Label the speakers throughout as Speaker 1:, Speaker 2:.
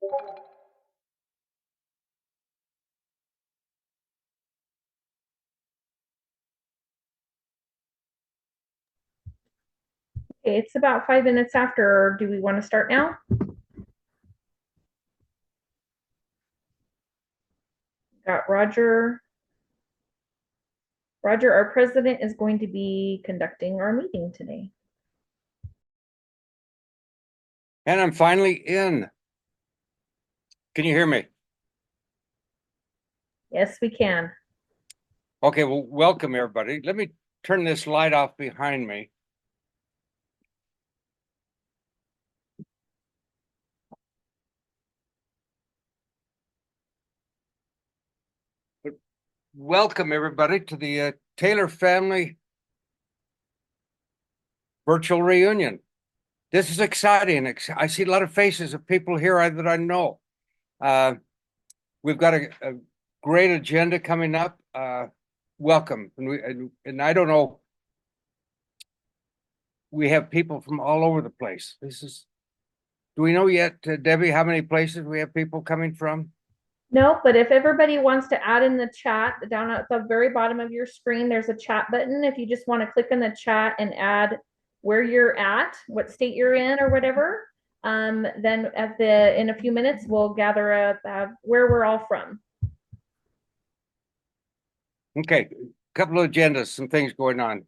Speaker 1: Okay, it's about 5 minutes after. Do we want to start now? Got Roger. Roger, our president, is going to be conducting our meeting today.
Speaker 2: And I'm finally in. Can you hear me?
Speaker 1: Yes, we can.
Speaker 2: Okay, well, welcome everybody. Let me turn this light off behind me. But welcome everybody to the Taylor family virtual reunion. This is exciting. I see a lot of faces of people here that I know. We've got a great agenda coming up. Welcome. And I don't know, we have people from all over the place. Do we know yet, Debbie, how many places we have people coming from?
Speaker 1: No, but if everybody wants to add in the chat, down at the very bottom of your screen, there's a chat button. If you just want to click in the chat and add where you're at, what state you're in or whatever, then in a few minutes, we'll gather up where we're all from.
Speaker 2: Okay, a couple of agendas, some things going on.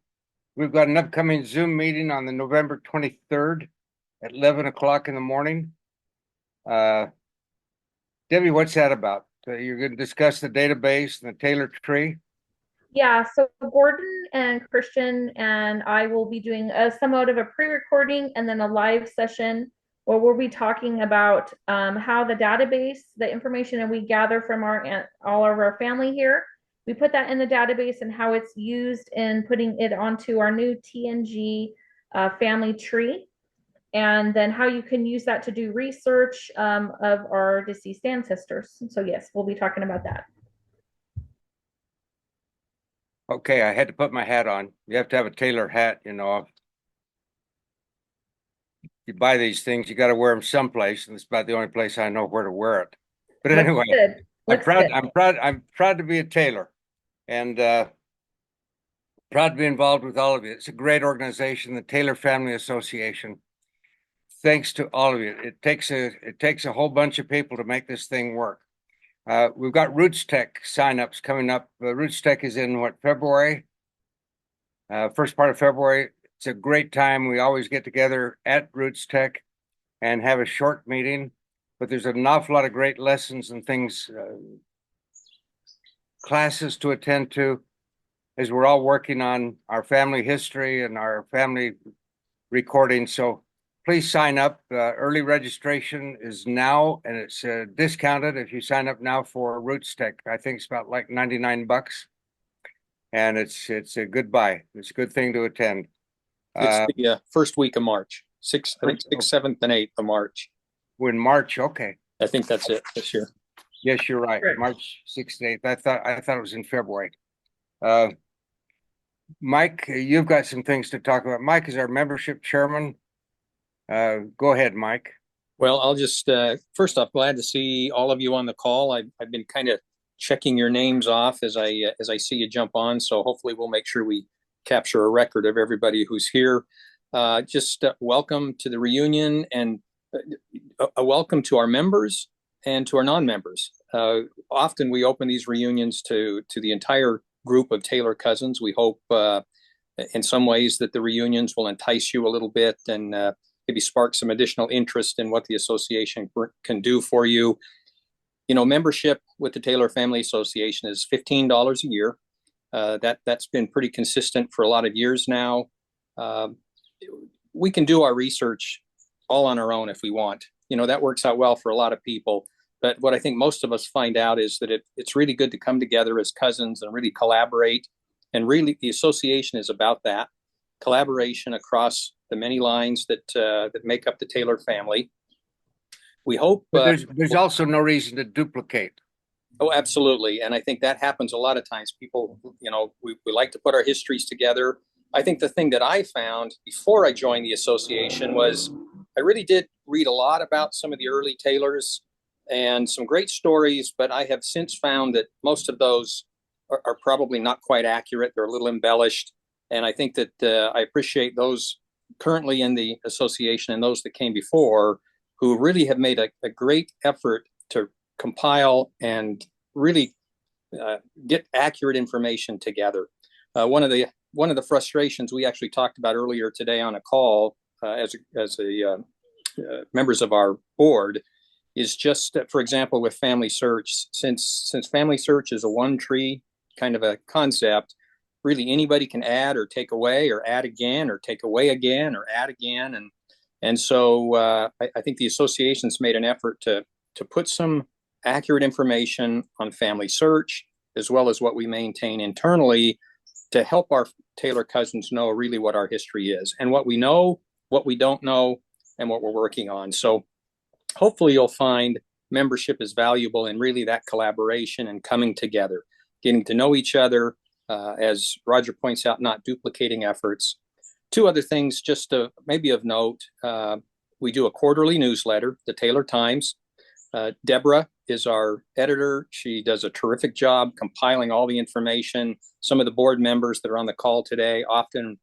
Speaker 2: We've got an upcoming Zoom meeting on the November 23rd at 11 o'clock in the morning. Debbie, what's that about? You're going to discuss the database and the Taylor tree?
Speaker 1: Yeah, so Gordon and Christian and I will be doing somewhat of a pre-recording and then a live session where we'll be talking about how the database, the information that we gather from all of our family here, we put that in the database and how it's used in putting it onto our new TNG family tree, and then how you can use that to do research of our deceased ancestors. So yes, we'll be talking about that.
Speaker 2: Okay, I had to put my hat on. You have to have a Taylor hat, you know. You buy these things, you got to wear them someplace, and it's about the only place I know where to wear it. But anyway, I'm proud to be a Taylor, and proud to be involved with all of you. It's a great organization, the Taylor Family Association. Thanks to all of you. It takes a whole bunch of people to make this thing work. We've got Roots Tech signups coming up. Roots Tech is in February? First part of February. It's a great time. We always get together at Roots Tech and have a short meeting, but there's an awful lot of great lessons and things, classes to attend to as we're all working on our family history and our family recording. So please sign up. Early registration is now, and it's discounted if you sign up now for Roots Tech. I think it's about like $99, and it's a good buy. It's a good thing to attend.
Speaker 3: It's the first week of March, I think 6th, 7th, and 8th of March.
Speaker 2: We're in March, okay.
Speaker 3: I think that's it this year.
Speaker 2: Yes, you're right. Correct. March 6th and 8th. I thought it was in February. Mike, you've got some things to talk about. Mike is our membership chairman. Go ahead, Mike.
Speaker 3: Well, I'll just first off, glad to see all of you on the call. I've been kind of checking your names off as I see you jump on. So hopefully we'll make sure we capture a record of everybody who's here. Just welcome to the reunion, and a welcome to our members and to our non-members. Often we open these reunions to the entire group of Taylor cousins. We hope in some ways that the reunions will entice you a little bit and maybe spark some additional interest in what the association can do for you. You know, membership with the Taylor Family Association is $15 a year. That's been pretty consistent for a lot of years now. We can do our research all on our own if we want. You know, that works out well for a lot of people. But what I think most of us find out is that it's really good to come together as cousins and really collaborate. And really, the association is about that collaboration across the many lines that make up the Taylor family. We hope.
Speaker 2: But there's also no reason to duplicate.
Speaker 3: Oh, absolutely. And I think that happens a lot of times. People, you know, we like to put our histories together. I think the thing that I found before I joined the association was I really did read a lot about some of the early Taylors. and some great stories, but I have since found that most of those are probably not quite accurate. They're a little embellished. And I think that I appreciate those currently in the association and those that came before who really have made a great effort to compile and really get accurate information together. One of the frustrations we actually talked about earlier today on a call as members of our board is just, for example, with Family Search, since Family Search is a one tree kind of a concept, really anybody can add or take away or add again or take away again or add again. And so I think the association's made an effort to put some accurate information on Family Search, as well as what we maintain internally to help our Taylor cousins know really what our history is and what we know, what we don't know, and what we're working on. So hopefully you'll find membership is valuable in really that collaboration and coming together, getting to know each other, as Roger points out, not duplicating efforts. Two other things just to maybe of note. We do a quarterly newsletter, the Taylor Times. Deborah is our editor. She does a terrific job compiling all the information. Some of the board members that are on the call today often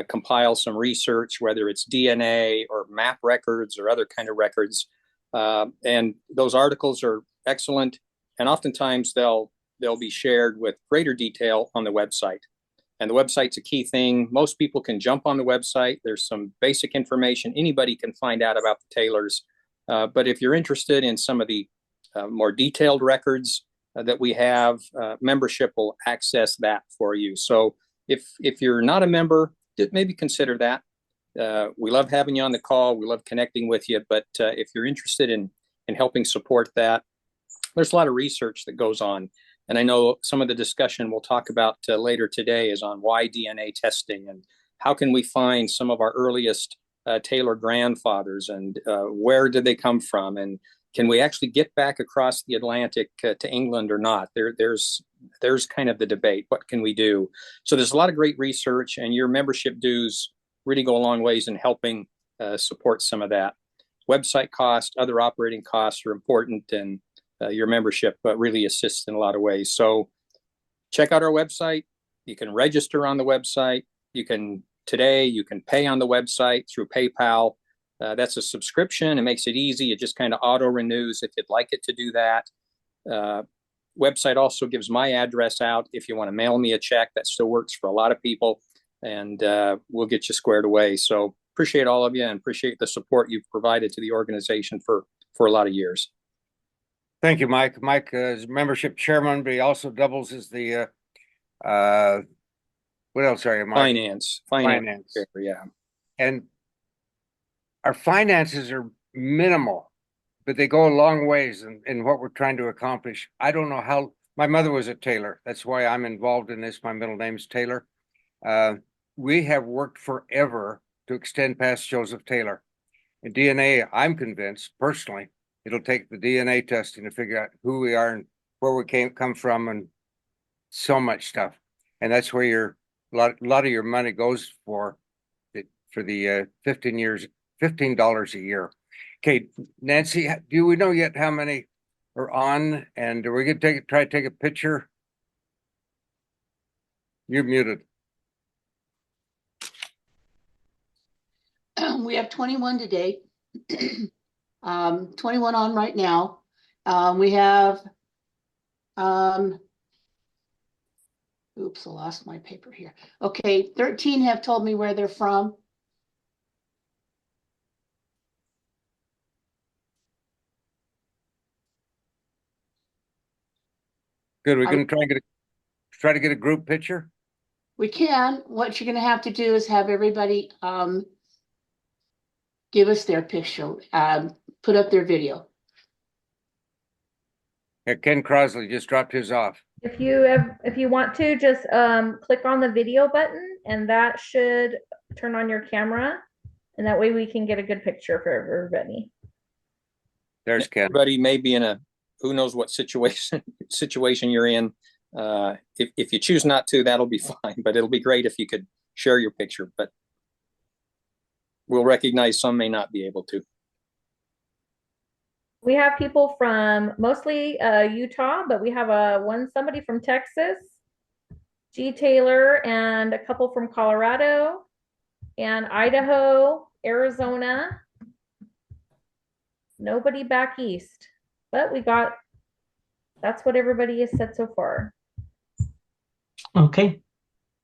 Speaker 3: compile some research, whether it's DNA or map records or other kind of records. And those articles are excellent. And oftentimes they'll be shared with greater detail on the website. And the website's a key thing. Most people can jump on the website. There's some basic information anybody can find out about the Taylors. But if you're interested in some of the more detailed records that we have, membership will access that for you. So if you're not a member, maybe consider that. We love having you on the call. We love connecting with you. But if you're interested in helping support that, there's a lot of research that goes on. And I know some of the discussion we'll talk about later today is on why DNA testing and how can we find some of our earliest Taylor grandfathers and where did they come from? And can we actually get back across the Atlantic to England or not? There's kind of the debate. What can we do? So there's a lot of great research, and your membership dues really go a long ways in helping support some of that. Website cost, other operating costs are important, and your membership really assists in a lot of ways. So check out our website. You can register on the website. You can pay on the website through PayPal. That's a subscription. It makes it easy. It just kind of auto renews if you'd like it to do that. Website also gives my address out. If you want to mail me a check, that still works for a lot of people, and we'll get you squared away. So appreciate all of you and appreciate the support you've provided to the organization for a lot of years.
Speaker 2: Thank you, Mike. Mike is membership chairman, but he also doubles as the what else are you, Mike?
Speaker 3: Finance.
Speaker 2: Yeah. And our finances are minimal, but they go a long ways in what we're trying to accomplish. I don't know how. My mother was a Taylor. That's why I'm involved in this. My middle name's Taylor. We have worked forever to extend past Joseph Taylor. And DNA, I'm convinced personally, it'll take the DNA testing to figure out who we are and where we come from and so much stuff. And that's where a lot of your money goes for the $15 a year. Okay, Nancy, do we know yet how many are on? And are we going to try to take a picture? You're muted.
Speaker 4: We have 21 today. 21 on right now. We have, oops, I lost my paper here. Okay, 13 have told me where they're from.
Speaker 2: Good. We're going to try to get a group picture.
Speaker 4: We can. What you're going to have to do is have everybody give us their picture, put up their video.
Speaker 2: Yeah, Ken Crosley just dropped his off.
Speaker 1: If you want to, just click on the video button, and that should turn on your camera, and that way we can get a good picture for everybody.
Speaker 2: There's Ken.
Speaker 3: Everybody may be in a who knows what situation you're in. If you choose not to, that'll be fine. But it'll be great if you could share your picture. But we'll recognize some may not be able to.
Speaker 1: We have people from mostly Utah, but we have somebody from Texas, G. Taylor, and a couple from Colorado and Idaho, Arizona. Nobody back east, but that's what everybody has said so far.
Speaker 5: Okay.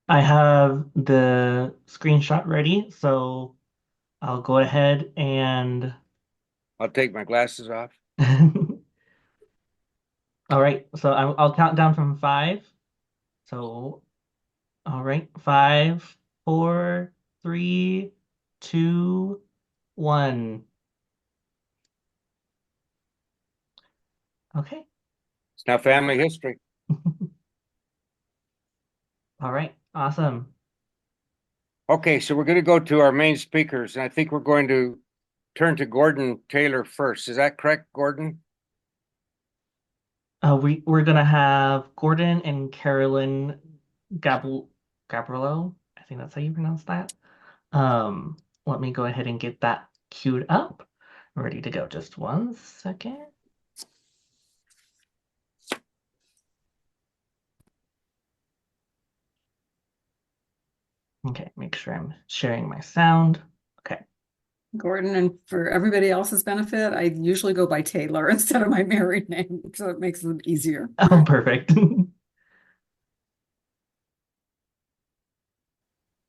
Speaker 5: I have the screenshot ready, so I'll go ahead and
Speaker 2: I'll take my glasses off.
Speaker 5: all right, so I'll count down from 5. So, all right, 5, 4, 3, 2, 1. Okay.
Speaker 2: It's now family history.
Speaker 5: All right, awesome.
Speaker 2: Okay, so we're going to go to our main speakers, and I think we're going to turn to Gordon Taylor first. Is that correct, Gordon?
Speaker 5: We're gonna have Gordon and Carolyn Gabriello. I think that's how you pronounce that. Let me go ahead and get that queued up. Ready to go. Just 1 second. Okay, make sure I'm sharing my sound. Okay.
Speaker 6: Gordon, and for everybody else's benefit, I usually go by Taylor instead of my married name, so it makes it easier.
Speaker 5: Oh, perfect.
Speaker 2: Where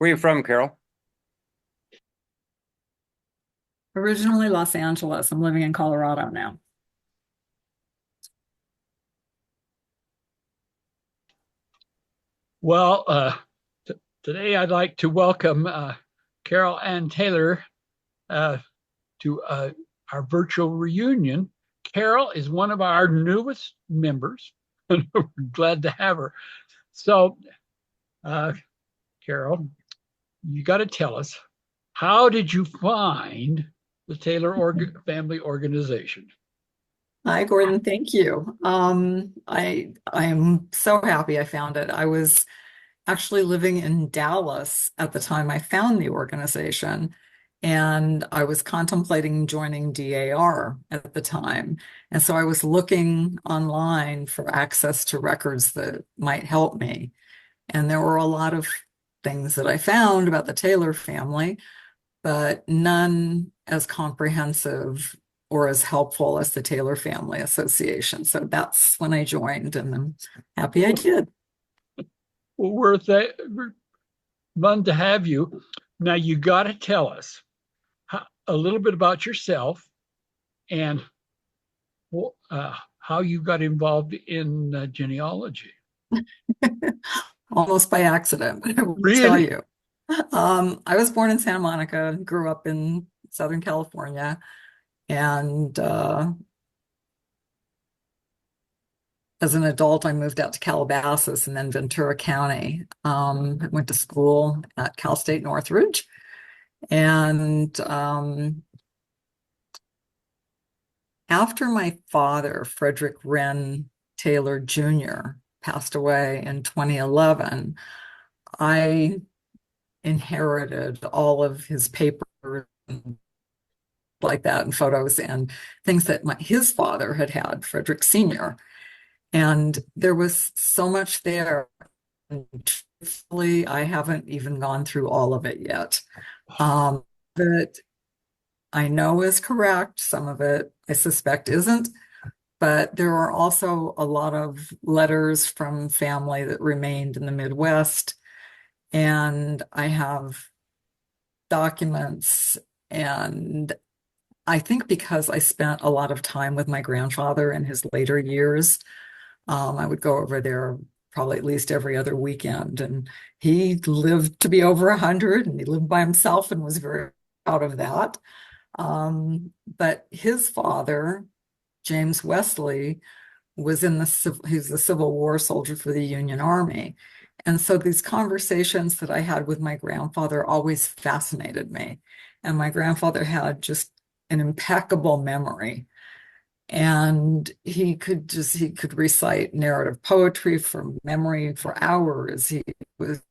Speaker 2: are you from, Carol?
Speaker 6: Originally Los Angeles. I'm living in Colorado now.
Speaker 7: Well, today I'd like to welcome Carol Ann Taylor to our virtual reunion. Carol is one of our newest members, and we're glad to have her. So, Carol, you got to tell us, how did you find the Taylor family organization?
Speaker 6: Hi, Gordon. Thank you. I am so happy I found it. I was actually living in Dallas at the time I found the organization, and I was contemplating joining DAR at the time. And so I was looking online for access to records that might help me. And there were a lot of things that I found about the Taylor family, but none as comprehensive or as helpful as the Taylor Family Association. So that's when I joined, and I'm happy I did.
Speaker 7: Well, we're fun to have you. Now, you got to tell us a little bit about yourself and how you got involved in genealogy.
Speaker 6: Almost by accident, I will tell you. I was born in Santa Monica, grew up in Southern California, and as an adult, I moved out to Calabasas and then Ventura County. I went to school at Cal State Northridge, and after my father, Frederick Wren Taylor Jr., passed away in 2011, I inherited all of his papers like that and photos and things that his father had, Frederick Sr. And there was so much there. And truthfully, I haven't even gone through all of it yet. That I know is correct. Some of it I suspect isn't. But there are also a lot of letters from family that remained in the Midwest. And I have documents, and I think because I spent a lot of time with my grandfather in his later years, I would go over there probably at least every other weekend. And he lived to be over 100, and he lived by himself and was very proud of that. But his father, James Wesley, was he's a Civil War soldier for the Union Army. And so these conversations that I had with my grandfather always fascinated me. And my grandfather had just an impeccable memory. And he could recite narrative poetry from memory for hours. He was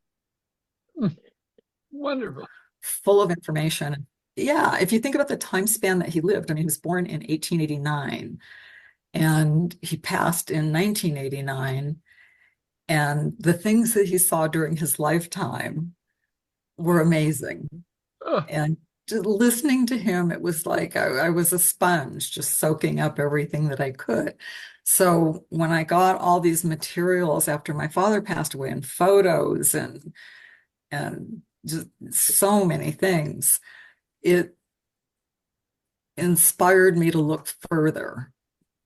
Speaker 7: wonderful,
Speaker 6: full of information. yeah, if you think about the time span that he lived, I mean, he was born in 1889 and he passed in 1989. And the things that he saw during his lifetime were amazing.
Speaker 7: Oh,
Speaker 6: And just listening to him, it was like I was a sponge, just soaking up everything that I could. So when I got all these materials after my father passed away, and photos and just so many things, it inspired me to look further.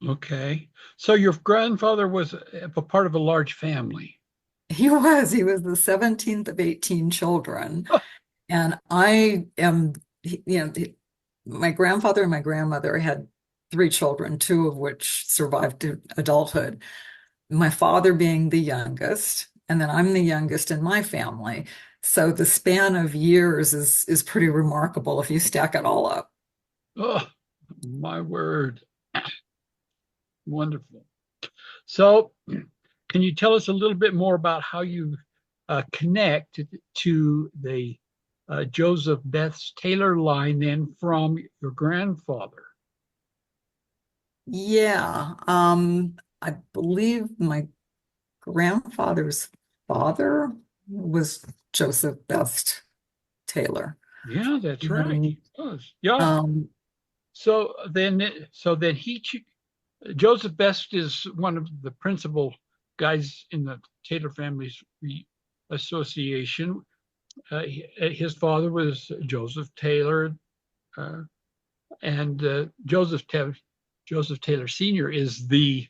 Speaker 7: okay. So your grandfather was a part of a large family.
Speaker 6: He was the 17th of 18 children. And I am, my grandfather and my grandmother had three children, two of which survived to adulthood. My father being the youngest, and then I'm the youngest in my family. So the span of years is pretty remarkable if you stack it all up.
Speaker 7: Oh, my word. Wonderful. So, can you tell us a little bit more about how you connect to the Joseph Beth's Taylor line then from your grandfather?
Speaker 6: Yeah, I believe my grandfather's father was Joseph Best Taylor.
Speaker 7: Yeah, that's right.
Speaker 6: And
Speaker 7: He was. Yeah.
Speaker 6: um,
Speaker 7: So then Joseph Best is one of the principal guys in the Taylor Families Association. His father was Joseph Taylor, uh, and Joseph Taylor Sr. is the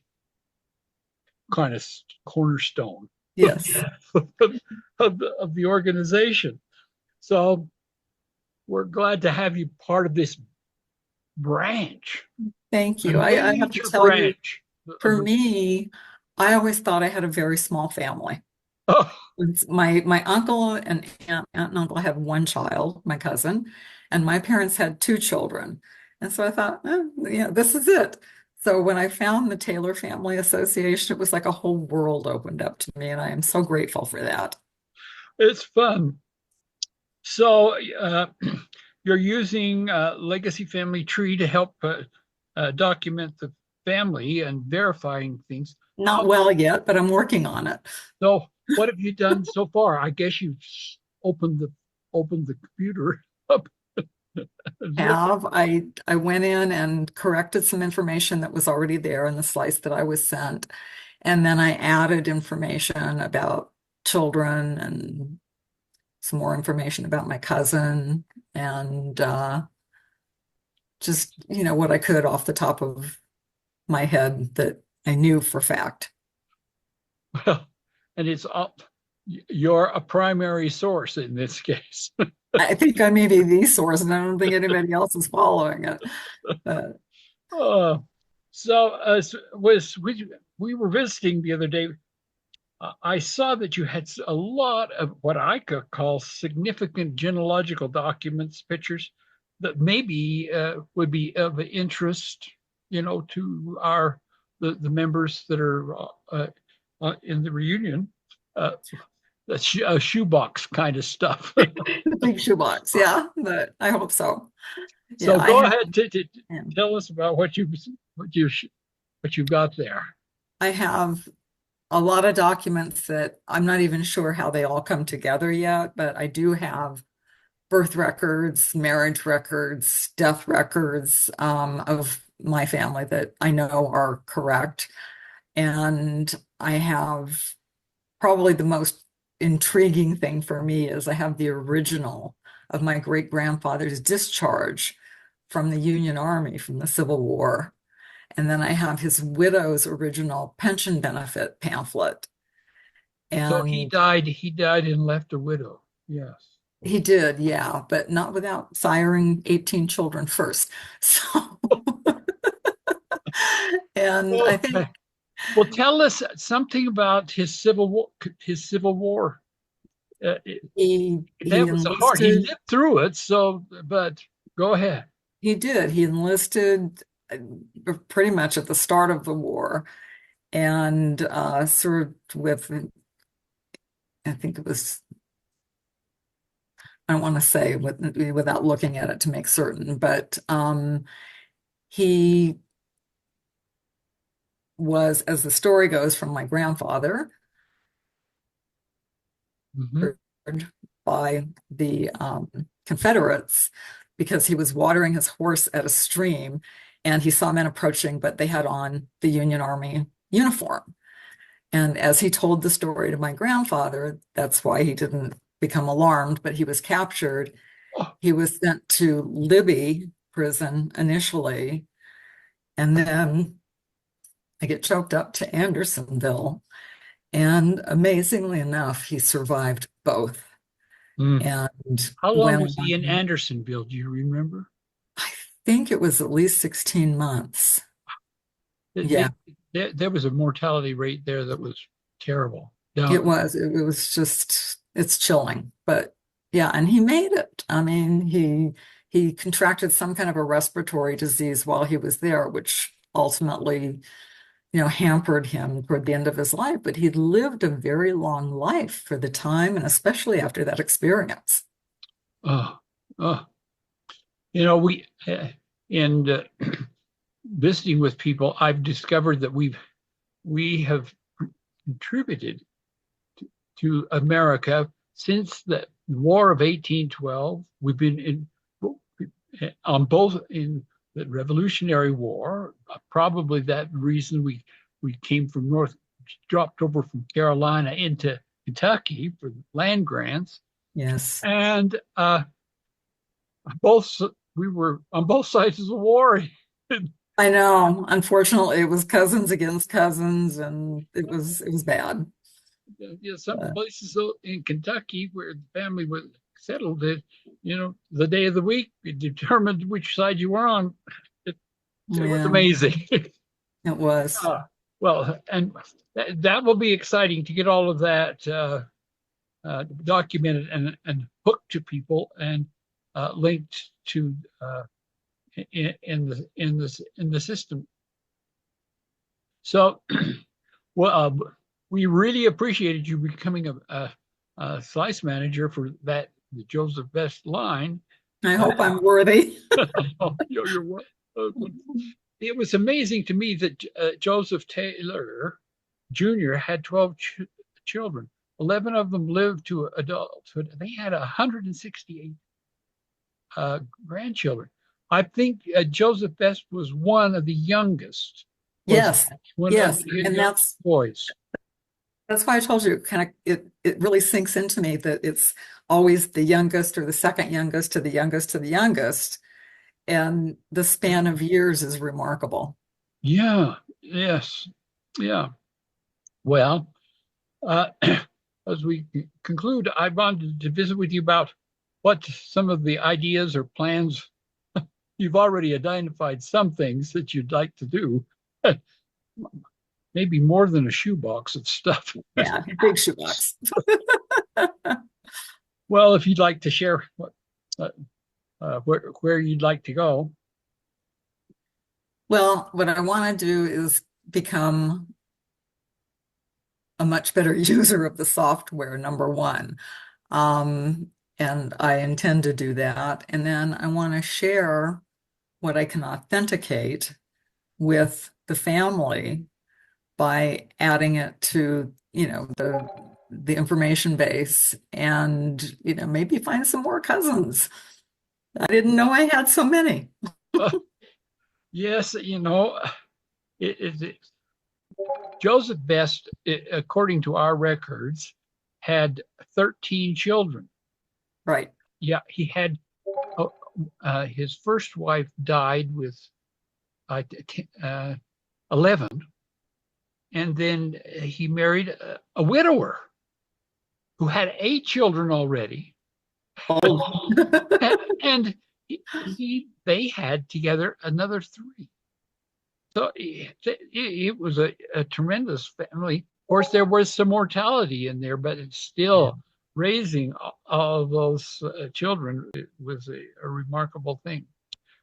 Speaker 7: kind of cornerstone
Speaker 6: yes,
Speaker 7: of the organization. So we're glad to have you part of this branch,
Speaker 6: thank
Speaker 7: a
Speaker 6: you. I have to
Speaker 7: major
Speaker 6: tell you,
Speaker 7: branch.
Speaker 6: for me, I always thought I had a very small family.
Speaker 7: Oh,
Speaker 6: My uncle and aunt and uncle had one child, my cousin, and my parents had two children. And so I thought, yeah, this is it. So when I found the Taylor Family Association, it was like a whole world opened up to me, and I am so grateful for that.
Speaker 7: it's fun. So you're using Legacy Family Tree to help document the family and verifying things.
Speaker 6: Not well yet, but I'm working on it.
Speaker 7: So what have you done so far? I guess you've opened the computer up.
Speaker 6: I went in and corrected some information that was already there in the slice that I was sent. And then I added information about children and some more information about my cousin and just, what I could off the top of my head that I knew for fact.
Speaker 7: Well, and it's up. You're a primary source in this case.
Speaker 6: I think I may be the source, and I don't think anybody else is following it. Uh,
Speaker 7: Uh, so we were visiting the other day. I saw that you had a lot of what I could call significant genealogical documents, pictures that maybe would be of interest, to the members that are in the reunion. Uh, that's a shoebox kind of stuff.
Speaker 6: the big shoebox, yeah, but I hope so. Yeah,
Speaker 7: So
Speaker 6: I
Speaker 7: go
Speaker 6: have.
Speaker 7: ahead to
Speaker 6: Yeah.
Speaker 7: tell us about what you what you got there.
Speaker 6: I have a lot of documents that I'm not even sure how they all come together yet, but I do have birth records, marriage records, death records of my family that I know are correct. And I have probably the most intriguing thing for me is I have the original of my great grandfather's discharge from the Union Army from the Civil War. And then I have his widow's original pension benefit pamphlet.
Speaker 7: So he
Speaker 6: And
Speaker 7: died. He died and left a widow. Yes.
Speaker 6: he did, yeah, but not without siring 18 children first. So, and I think
Speaker 7: Okay. Well, tell us something about his Civil War. His Civil War.
Speaker 6: he
Speaker 7: That was a hard. He
Speaker 6: enlisted,
Speaker 7: lived through it. So, but go ahead.
Speaker 6: he did, he enlisted pretty much at the start of the war and served with, I think it was I don't want to say without looking at it to make certain, but he was, as the story goes, from my grandfather,
Speaker 7: Mhm.
Speaker 6: by the Confederates because he was watering his horse at a stream and he saw men approaching, but they had on the Union Army uniform. And as he told the story to my grandfather, that's why he didn't become alarmed, but he was captured.
Speaker 7: Oh,
Speaker 6: He was sent to Libby prison initially, and then I get choked up to Andersonville. And amazingly enough, he survived both.
Speaker 7: mm.
Speaker 6: And
Speaker 7: How long
Speaker 6: went
Speaker 7: was he in
Speaker 6: on,
Speaker 7: Andersonville? Do you remember?
Speaker 6: I think it was at least 16 months. Yeah,
Speaker 7: There was a mortality rate there that was terrible.
Speaker 6: it
Speaker 7: Down.
Speaker 6: was. It was just, it's chilling. But yeah, and he made it. I mean, he contracted some kind of a respiratory disease while he was there, which ultimately, hampered him toward the end of his life. But he lived a very long life for the time, and especially after that experience.
Speaker 7: Oh, oh. We in visiting with people, I've discovered that we have contributed to America since the War of 1812. We've been on both in the Revolutionary War. Probably that reason we came from dropped over from Carolina into Kentucky for land grants,
Speaker 6: Yes.
Speaker 7: and both we were on both sides of the war.
Speaker 6: I know. Unfortunately, it was cousins against cousins, and it was bad.
Speaker 7: Some
Speaker 6: Uh,
Speaker 7: places in Kentucky where the family was settled, the day of the week it determined which side you were on. It was
Speaker 6: yeah,
Speaker 7: amazing.
Speaker 6: it was.
Speaker 7: Well, and that will be exciting to get all of that documented and hooked to people and linked to in the system. So, well, we really appreciated you becoming a slice manager for the Joseph Best line.
Speaker 6: I hope I'm worthy.
Speaker 7: You're welcome. It was amazing to me that Joseph Taylor Jr. had 12 children. 11 of them lived to adulthood. They had 168 grandchildren. I think Joseph Best was one of the youngest.
Speaker 6: Yes,
Speaker 7: One
Speaker 6: yes,
Speaker 7: of the
Speaker 6: and
Speaker 7: youngest boys.
Speaker 6: that's why I told you it really sinks into me that it's always the youngest or the second youngest to the youngest to the youngest, and the span of years is remarkable.
Speaker 7: Yeah. Yes. Yeah. Well, as we conclude, I wanted to visit with you about what some of the ideas or plans. You've already identified some things that you'd like to do. Maybe more than a shoebox of stuff.
Speaker 6: Yeah, big shoebox.
Speaker 7: Well, if you'd like to share where you'd like to go.
Speaker 6: Well, what I want to do is become a much better user of the software, number one. And I intend to do that. And then I want to share what I can authenticate with the family by adding it to, the information base and, maybe find some more cousins. I didn't know I had so many.
Speaker 7: Yes, Joseph Best, according to our records, had 13 children.
Speaker 6: Right.
Speaker 7: Yeah, he had his first wife died with 11, and then he married a widower who had 8 children already.
Speaker 6: Oh.
Speaker 7: and they had together another 3. So it was a tremendous family. Of course, there was some mortality in there, but it's still raising all of those children. It was a remarkable thing.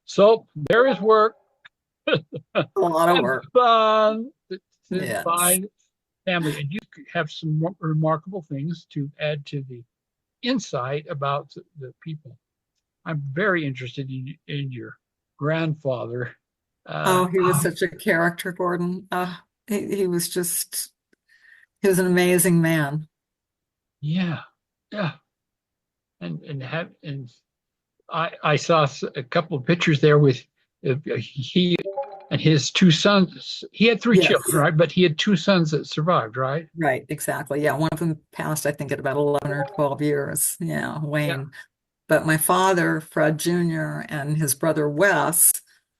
Speaker 7: So there is work.
Speaker 6: A lot of work.
Speaker 7: Fun to
Speaker 6: Yes.
Speaker 7: find family, and you have some remarkable things to add to the insight about the people. I'm very interested in your grandfather.
Speaker 6: Oh, he was
Speaker 7: How-
Speaker 6: such a character, Gordon. He was just, he was an amazing man.
Speaker 7: yeah, yeah, and I saw a couple of pictures there with he and his two sons. He had three
Speaker 6: Yes,
Speaker 7: children, right? But he had two sons that survived, right?
Speaker 6: right, exactly. Yeah, one of them passed, I think, at about 11 or 12 years. Yeah,
Speaker 7: Yeah,
Speaker 6: Wayne. But my father, Fred Jr., and his brother Wes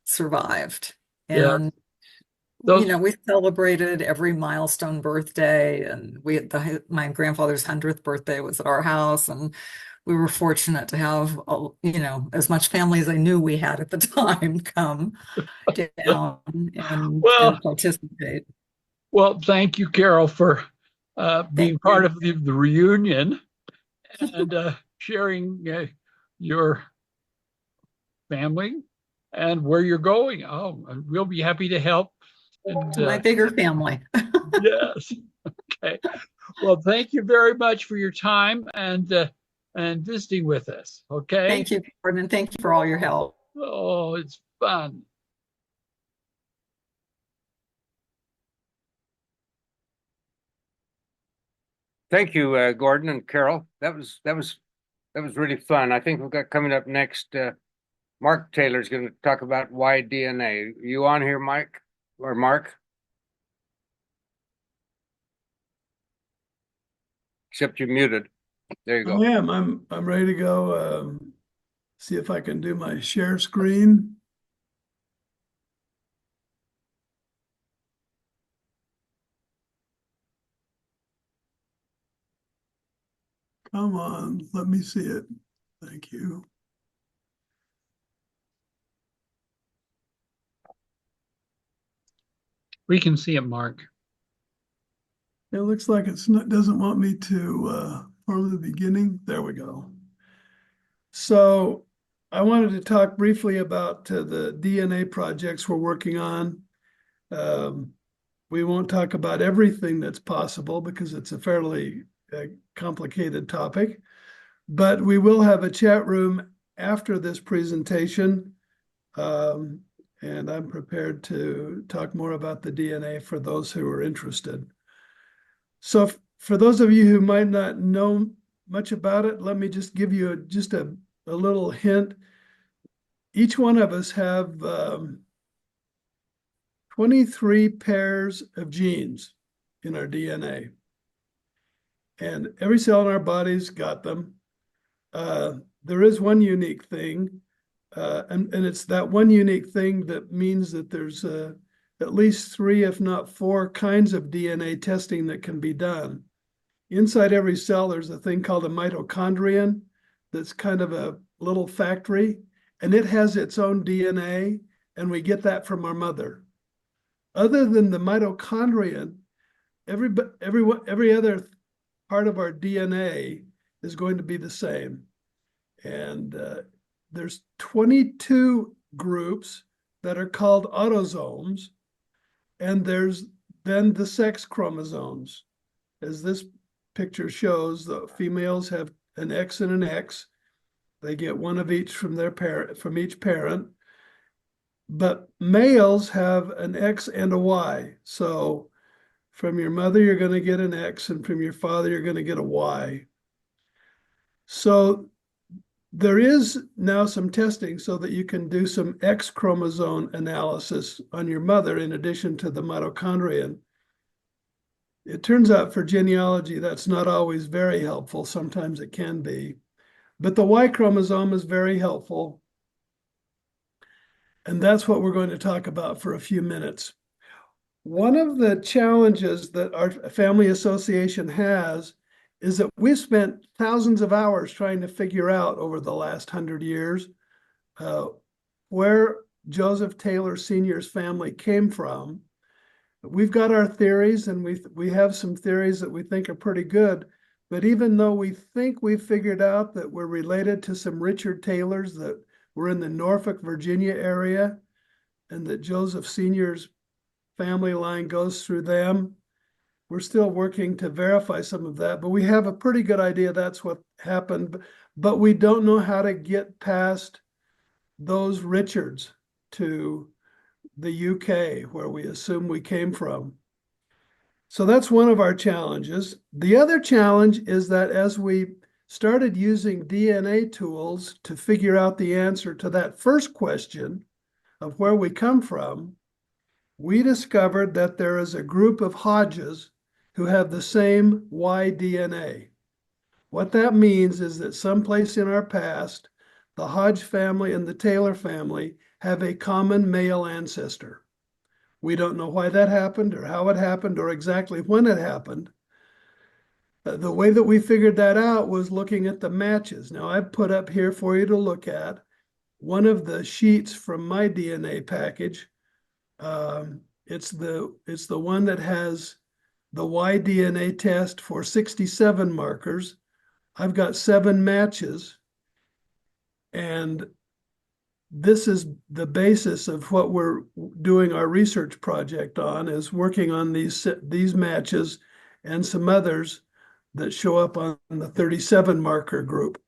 Speaker 6: survived.
Speaker 7: yeah.
Speaker 6: And
Speaker 7: Those
Speaker 6: we celebrated every milestone birthday, and my grandfather's 100th birthday was at our house, and we were fortunate to have as much family as I knew we had at the time come down
Speaker 7: well,
Speaker 6: and participate.
Speaker 7: well. Thank you, Carol, for being
Speaker 6: Thank
Speaker 7: part
Speaker 6: you.
Speaker 7: of the reunion and sharing your family and where you're going. Oh, and we'll be happy to help. And
Speaker 6: My bigger family.
Speaker 7: yes, okay. Well, thank you very much for your time and visiting with us. Okay.
Speaker 6: Thank you, Gordon. Thank you for all your help.
Speaker 7: Oh, it's fun.
Speaker 2: Thank you, Gordon and Carol. That was really fun. I think we've got coming up next. Mark Taylor's going to talk about why DNA. You on here, Mike or Mark? Except you're muted. There you go.
Speaker 8: I am. I'm ready to go. See if I can do my share screen. Come on, let me see it. Thank you.
Speaker 7: We can see it, Mark.
Speaker 8: It looks like doesn't want me to from the beginning. There we go. So I wanted to talk briefly about the DNA projects we're working on. We won't talk about everything that's possible because it's a fairly complicated topic, but we will have a chat room after this presentation. And I'm prepared to talk more about the DNA for those who are interested. So for those of you who might not know much about it, let me just give you just a little hint. Each one of us have 23 pairs of genes in our DNA. And every cell in our body's got them. There is one unique thing, and it's that one unique thing that means that there's at least 3, if not 4 kinds of DNA testing that can be done. Inside every cell, there's a thing called a mitochondrion that's kind of a little factory, and it has its own DNA, and we get that from our mother. Other than the mitochondrion, every other part of our DNA is going to be the same. And there's 22 groups that are called autosomes, and there's then the sex chromosomes. As this picture shows, the females have an X and an X. They get one of each from their parent, from each parent. But males have an X and a Y. So from your mother, you're going to get an X, and from your father, you're going to get a Y. So there is now some testing so that you can do some X chromosome analysis on your mother in addition to the mitochondrion. It turns out for genealogy, that's not always very helpful. Sometimes it can be. But the Y chromosome is very helpful. And that's what we're going to talk about for a few minutes. One of the challenges that our family association has is that we've spent thousands of hours trying to figure out over the last 100 years where Joseph Taylor Sr.'s family came from. We've got our theories, and we have some theories that we think are pretty good. But even though we think we've figured out that we're related to some Richard Taylors that were in the Norfolk, Virginia area, and that Joseph Sr.'s family line goes through them, We're still working to verify some of that, but we have a pretty good idea that's what happened. But we don't know how to get past those Richards to the UK, where we assume we came from. So that's one of our challenges. The other challenge is that as we started using DNA tools to figure out the answer to that first question of where we come from, we discovered that there is a group of Hodges who have the same Y DNA. What that means is that someplace in our past, the Hodge family and the Taylor family have a common male ancestor. We don't know why that happened or how it happened or exactly when it happened. The way that we figured that out was looking at the matches. Now, I've put up here for you to look at one of the sheets from my DNA package. It's the one that has the Y DNA test for 67 markers. I've got 7 matches, and this is the basis of what we're doing our research project on, is working on these matches and some others that show up on the 37 marker group.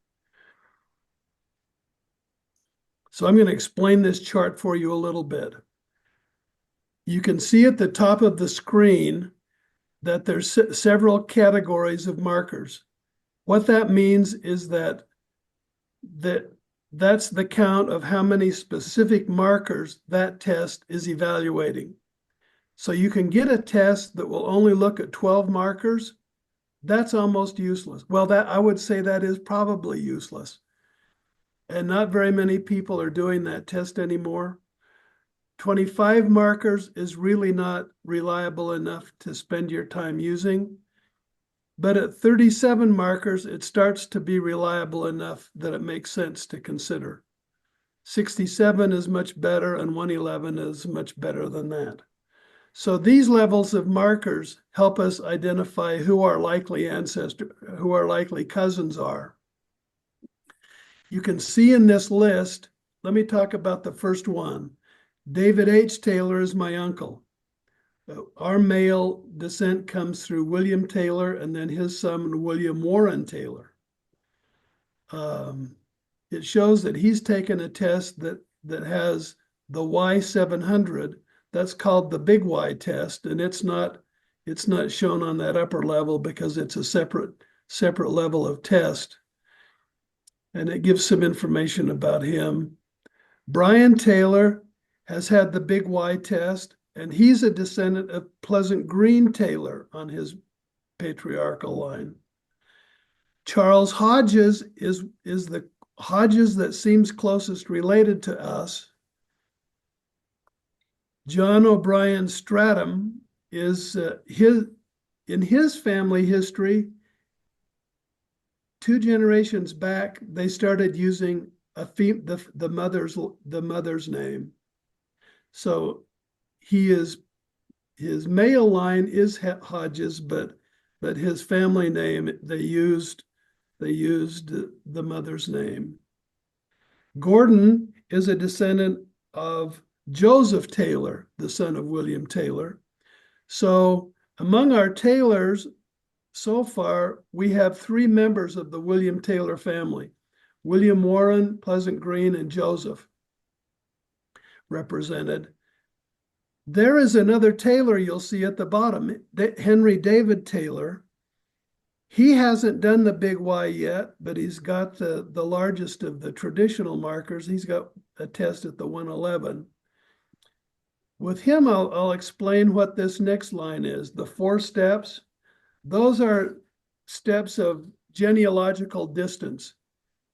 Speaker 8: So I'm going to explain this chart for you a little bit. You can see at the top of the screen that there's several categories of markers. What that means is that's the count of how many specific markers that test is evaluating. So you can get a test that will only look at 12 markers. That's almost useless. Well, I would say that is probably useless. And not very many people are doing that test anymore. 25 markers is really not reliable enough to spend your time using. But at 37 markers, it starts to be reliable enough that it makes sense to consider. 67 is much better, and 111 is much better than that. So these levels of markers help us identify who our likely ancestor, who our likely cousins are. You can see in this list, let me talk about the first one. David H. Taylor is my uncle. Our male descent comes through William Taylor and then his son, William Warren Taylor. It shows that he's taken a test that has the Y700. That's called the big Y test, and it's not shown on that upper level because it's a separate level of test. And it gives some information about him. Brian Taylor has had the big Y test, and he's a descendant of Pleasant Green Taylor on his patriarchal line. Charles Hodges is the Hodges that seems closest related to us. John O'Brien Stratum is in his family history, 2 generations back, they started using the mother's name. So his male line is Hodges, but his family name, they used the mother's name. Gordon is a descendant of Joseph Taylor, the son of William Taylor. So among our Taylors, so far, we have 3 members of the William Taylor family: William Warren, Pleasant Green, and Joseph represented. There is another Taylor you'll see at the bottom, Henry David Taylor. He hasn't done the big Y yet, but he's got the largest of the traditional markers. He's got a test at the 111. With him, I'll explain what this next line is. The 4 steps, those are steps of genealogical distance.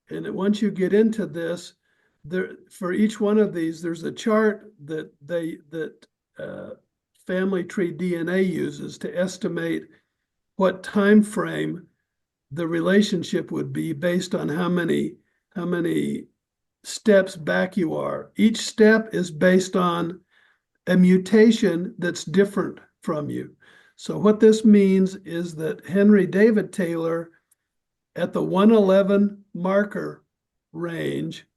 Speaker 8: And once you get into this, for each one of these, there's a chart that Family Tree DNA uses to estimate what time frame the relationship would be based on how many steps back you are. Each step is based on a mutation that's different from you. So what this means is that Henry David Taylor at the 111 marker range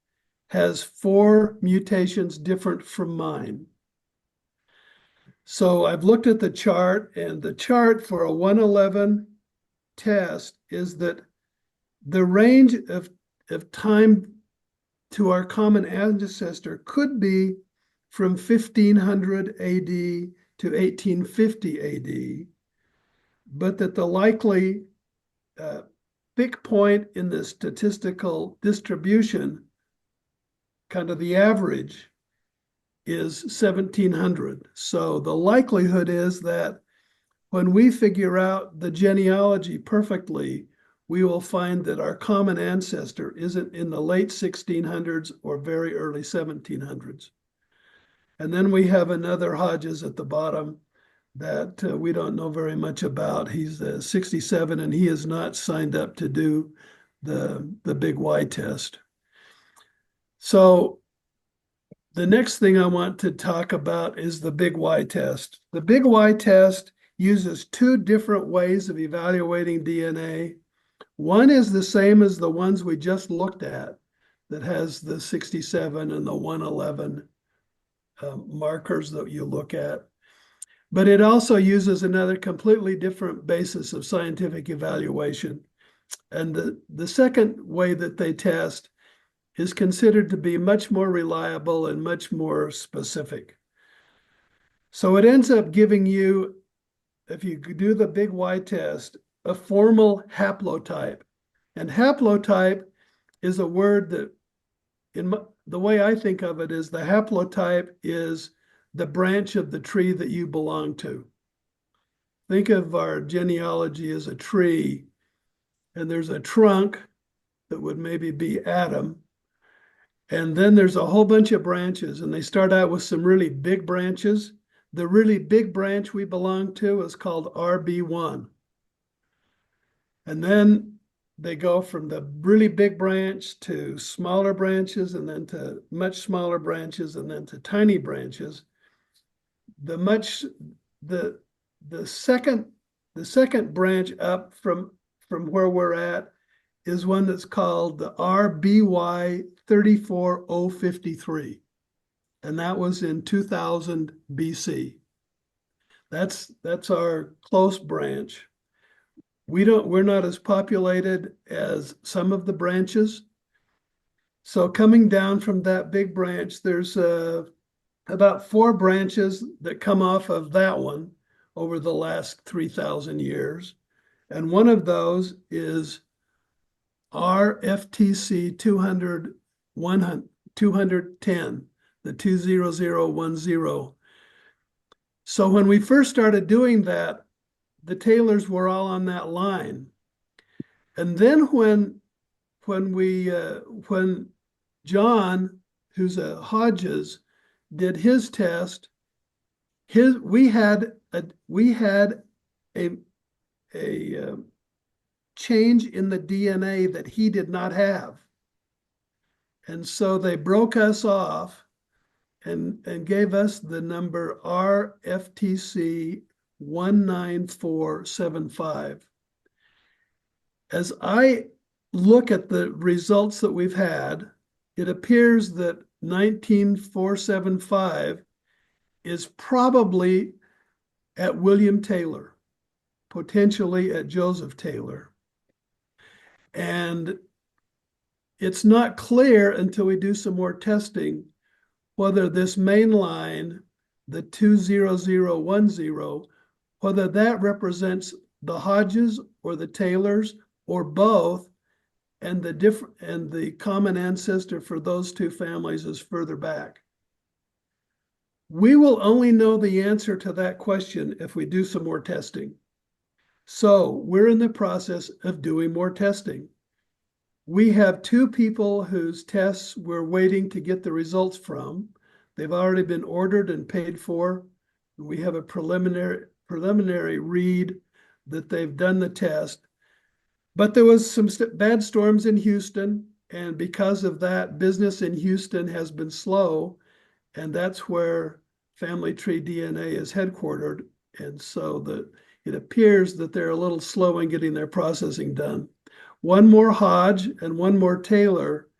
Speaker 8: has 4 mutations different from mine. So I've looked at the chart, and the chart for a 111 test is that the range of time to our common ancestor could be from 1500 AD to 1850 AD, but that the likely thick point in the statistical distribution, kind of the average, is 1700. So the likelihood is that when we figure out the genealogy perfectly, we will find that our common ancestor isn't in the late 1600s or very early 1700s. And then we have another Hodges at the bottom that we don't know very much about. He's 67, and he is not signed up to do the big Y test. So the next thing I want to talk about is the big Y test. The big Y test uses two different ways of evaluating DNA. One is the same as the ones we just looked at, that has the 67 and the 111 markers that you look at. But it also uses another completely different basis of scientific evaluation. And the second way that they test is considered to be much more reliable and much more specific. So it ends up giving you, if you do the big Y test, a formal haplotype. And haplotype is a word that, the way I think of it, is the haplotype is the branch of the tree that you belong to. Think of our genealogy as a tree, and there's a trunk that would maybe be Adam. And then there's a whole bunch of branches, and they start out with some really big branches. The really big branch we belong to is called RB1. And then they go from the really big branch to smaller branches, and then to much smaller branches, and then to tiny branches. The second branch up from where we're at is one that's called the RBY 34053. And that was in 2000 BC. That's our close branch. We're not as populated as some of the branches. So coming down from that big branch, there's about 4 branches that come off of that one over the last 3,000 years. And one of those is RFTC 210, the 20010. So when we first started doing that, the Taylors were all on that line. And then when John, who's a Hodges, did his test, we had a change in the DNA that he did not have. And so they broke us off and gave us the number RFTC 19475. As I look at the results that we've had, it appears that 19475 is probably at William Taylor, potentially at Joseph Taylor. And it's not clear until we do some more testing whether this main line, the 20010, whether that represents the Hodges or the Taylors or both, and the common ancestor for those two families is further back. We will only know the answer to that question if we do some more testing. So we're in the process of doing more testing. We have 2 people whose tests we're waiting to get the results from. They've already been ordered and paid for. We have a preliminary read that they've done the test. But there was some bad storms in Houston, and because of that, business in Houston has been slow, and that's where Family Tree DNA is headquartered. And so it appears that they're a little slow in getting their processing done. One more Hodge and one more Taylor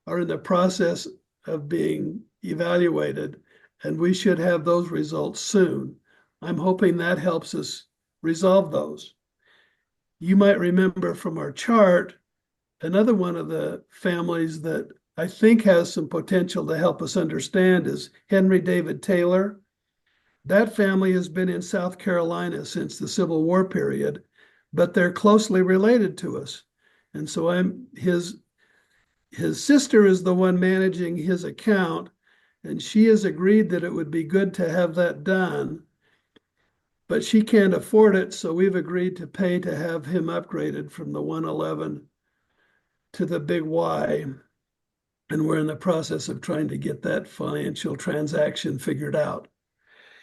Speaker 8: are in the process of being evaluated, and we should have those results soon. I'm hoping that helps us resolve those. You might remember from our chart, another one of the families that I think has some potential to help us understand is Henry David Taylor. That family has been in South Carolina since the Civil War period, but they're closely related to us. And so his sister is the one managing his account, and she has agreed that it would be good to have that done, but she can't afford it, so we've agreed to pay to have him upgraded from the 111 to the big Y. And we're in the process of trying to get that financial transaction figured out.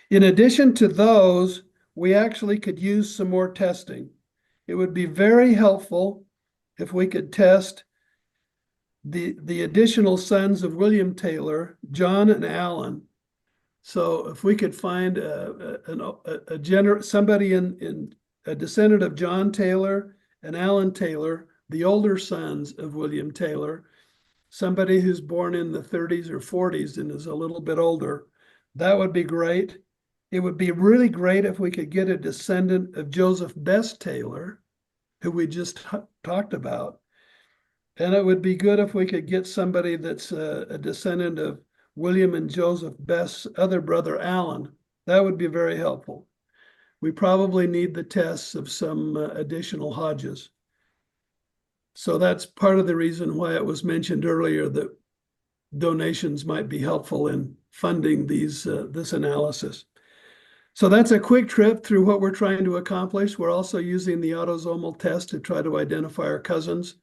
Speaker 8: In addition to those, we actually could use some more testing. It would be very helpful if we could test the additional sons of William Taylor, John and Alan. So if we could find somebody in a descendant of John Taylor and Alan Taylor, the older sons of William Taylor, somebody who's born in the 30s or 40s and is a little bit older, that would be great. It would be really great if we could get a descendant of Joseph Best Taylor, who we just talked about. And it would be good if we could get somebody that's a descendant of William and Joseph Best's other brother, Alan. That would be very helpful. We probably need the tests of some additional Hodges. So that's part of the reason why it was mentioned earlier that donations might be helpful in funding this analysis. So that's a quick trip through what we're trying to accomplish. We're also using the autosomal test to try to identify our cousins.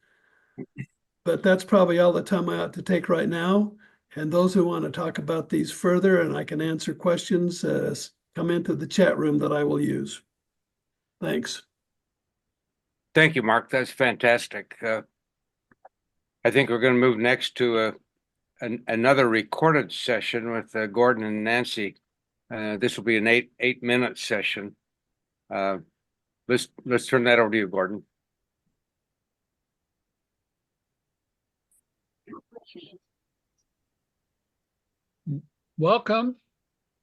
Speaker 8: But that's probably all the time I ought to take right now. And those who want to talk about these further and I can answer questions, come into the chat room that I will use. Thanks.
Speaker 2: Thank you, Mark. That's fantastic. I think we're going to move next to another recorded session with Gordon and Nancy. This will be an 8-minute session. Let's turn that over to you, Gordon.
Speaker 7: Welcome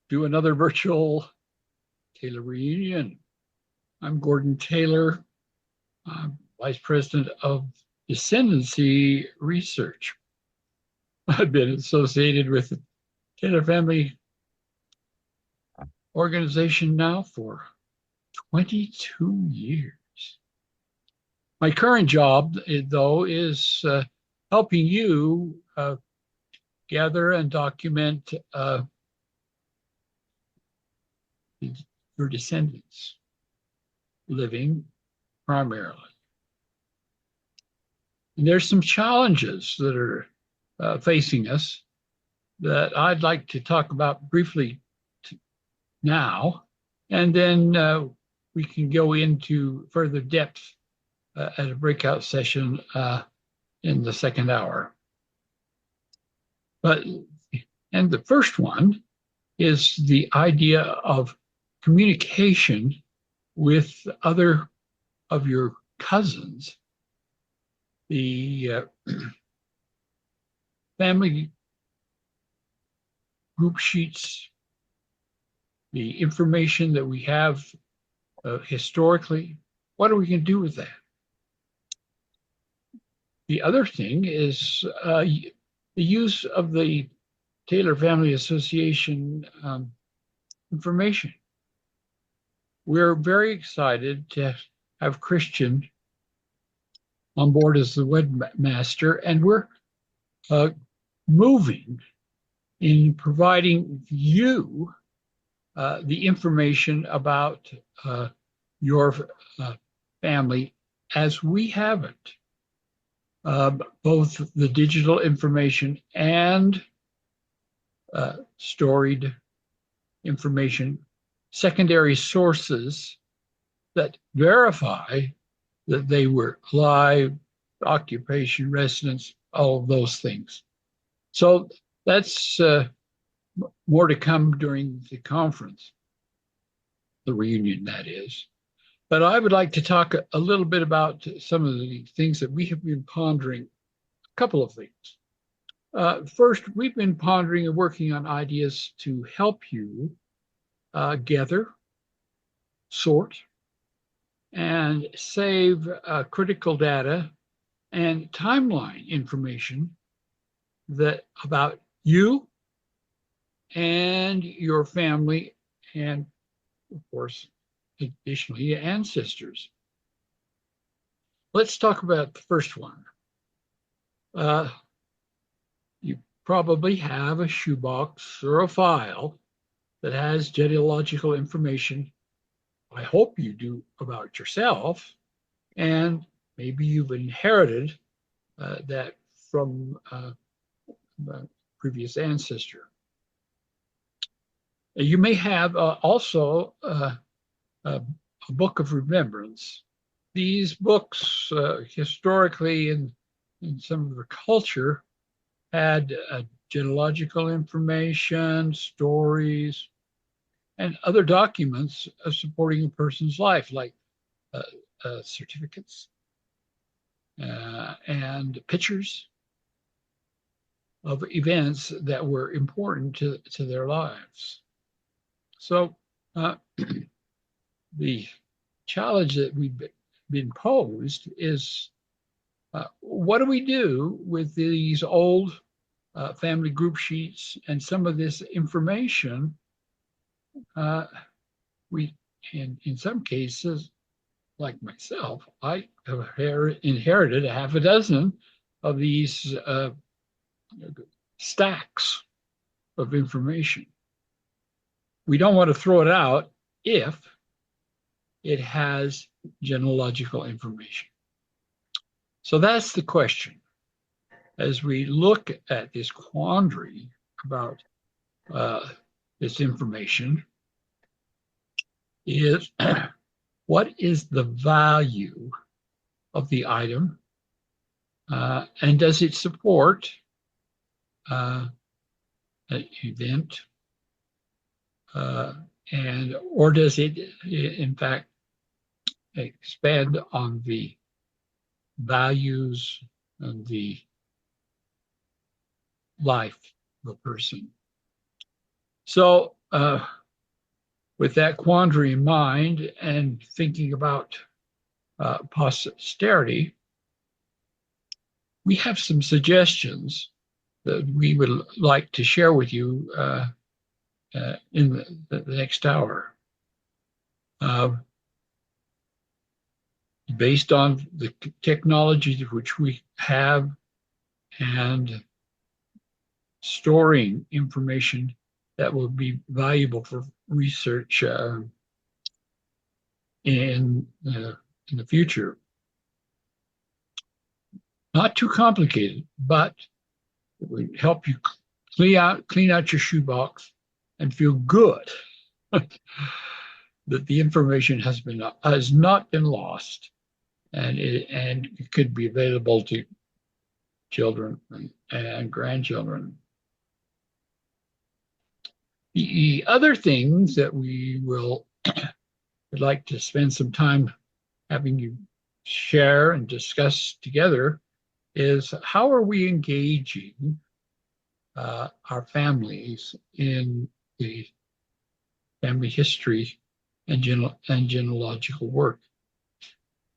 Speaker 7: to another virtual Taylor reunion. I'm Gordon Taylor. I'm Vice President of Descendancy Research. I've been associated with the Taylor Family Organization now for 22 years. My current job, though, is helping you gather and document your descendants living primarily. And there's some challenges that are facing us that I'd like to talk about briefly now, and then we can go into further depth at a breakout session in the second hour. And the first one is the idea of communication with other of your cousins. The family group sheets, the information that we have historically, what are we going to do with that? The other thing is the use of the Taylor Family Association information. We're very excited to have Christian on board as the webmaster, and we're moving in providing you the information about your family as we have it, both the digital information and storied information, secondary sources that verify that they were alive, occupation, residence, all of those things. So that's more to come during the conference, the reunion, that is. But I would like to talk a little bit about some of the things that we have been pondering, a couple of things. First, we've been pondering and working on ideas to help you gather sort, and save critical data and timeline information that about you and your family, and of course, additionally, your ancestors. Let's talk about the first one. You probably have a shoebox or a file that has genealogical information. I hope you do, about yourself, and maybe you've inherited that from a previous ancestor. You may have also a book of remembrance. These books, historically in some of the culture, had genealogical information, stories, and other documents supporting a person's life, like certificates and pictures of events that were important to their lives. So the challenge that we've been posed is, what do we do with these old family group sheets and some of this information? We, in some cases, like myself, I have inherited a half a dozen of these stacks of information. We don't want to throw it out if it has genealogical information. So that's the question. As we look at this quandary about this information, is what is the value of the item, and does it support an event, or does it in fact expand on the values and the life of a person? So with that quandary in mind and thinking about posterity, we have some suggestions that we would like to share with you in the next hour. Based on the technology which we have and storing information that will be valuable for research in the future. Not too complicated, but it would help you clean out your shoebox and feel good that the information has not been lost, and it could be available to children and grandchildren. The other things that we would like to spend some time having you share and discuss together is, how are we engaging our families in the family history and genealogical work?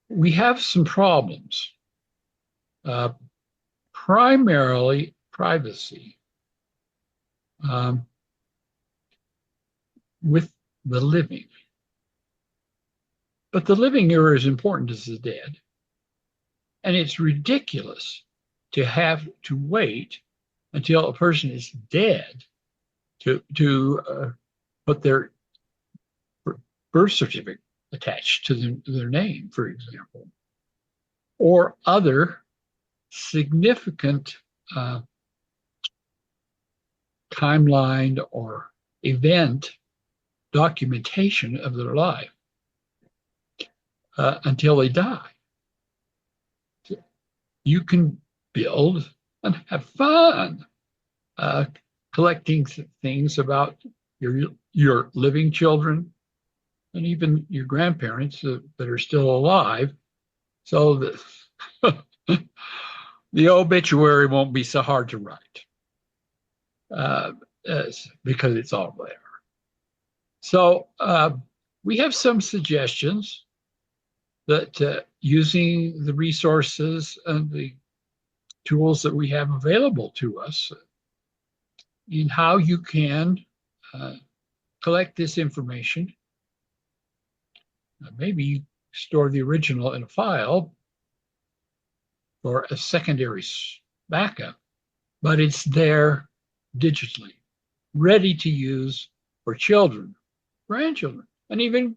Speaker 7: We have some problems, primarily privacy. With the living. But the living are as important as the dead. And it's ridiculous to have to wait until a person is dead to put their birth certificate attached to their name, for example, or other significant timeline or event documentation of their life until they die. You can build and have fun collecting things about your living children and even your grandparents that are still alive, so that the obituary won't be so hard to write because it's all there. So we have some suggestions that using the resources and the tools that we have available to us in how you can collect this information. Maybe store the original in a file for a secondary backup, but it's there digitally, ready to use for children, grandchildren, and even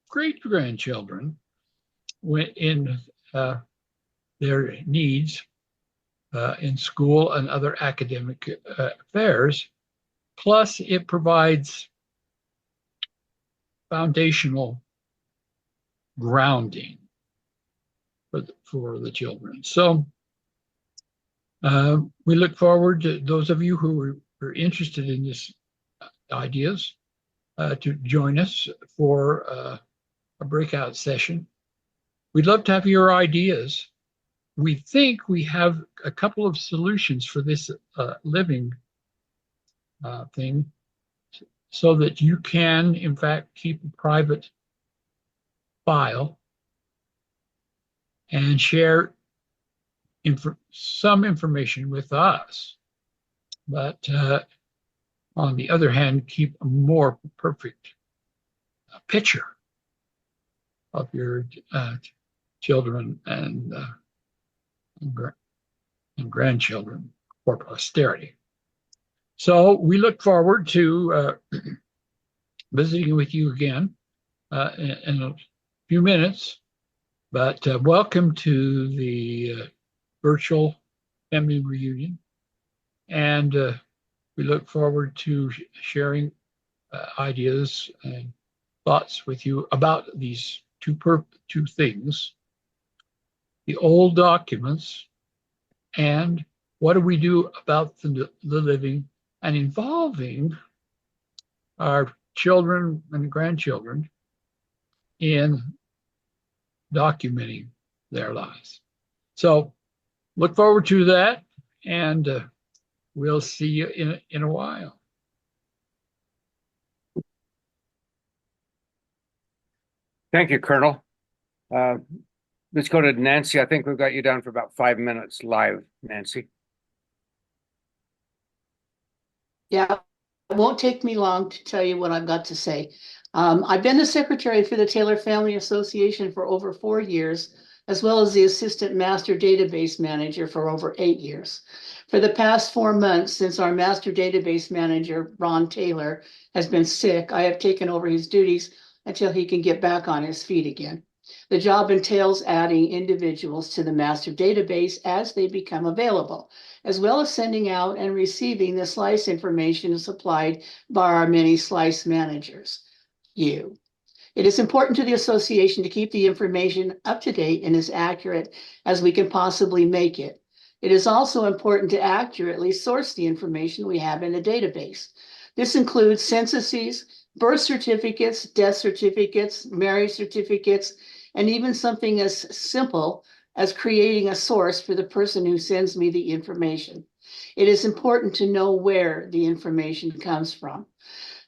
Speaker 7: great-grandchildren in their needs in school and other academic affairs. Plus, it provides foundational grounding for the children. So we look forward to those of you who are interested in this ideas to join us for a breakout session. We'd love to have your ideas. We think we have a couple of solutions for this living thing so that you can, in fact, keep a private file and share some information with us. But on the other hand, keep a more perfect picture of your children and grandchildren for posterity. So we look forward to visiting with you again in a few minutes. But welcome to the virtual family reunion. And we look forward to sharing ideas and thoughts with you about these two things: the old documents and what do we do about the living and involving our children and grandchildren in documenting their lives. So look forward to that, and we'll see you in a while.
Speaker 2: Thank you, Colonel. Let's go to Nancy. I think we've got you down for about 5 minutes live, Nancy.
Speaker 4: Yeah, it won't take me long to tell you what I've got to say. I've been the secretary for the Taylor Family Association for over 4 years, as well as the assistant master database manager for over 8 years. For the past 4 months, since our master database manager, Ron Taylor, has been sick, I have taken over his duties until he can get back on his feet again. The job entails adding individuals to the master database as they become available, as well as sending out and receiving the slice information supplied by our many slice managers. It is important to the association to keep the information up to date and as accurate as we can possibly make it. It is also important to accurately source the information we have in the database. This includes censuses, birth certificates, death certificates, marriage certificates, and even something as simple as creating a source for the person who sends me the information. It is important to know where the information comes from.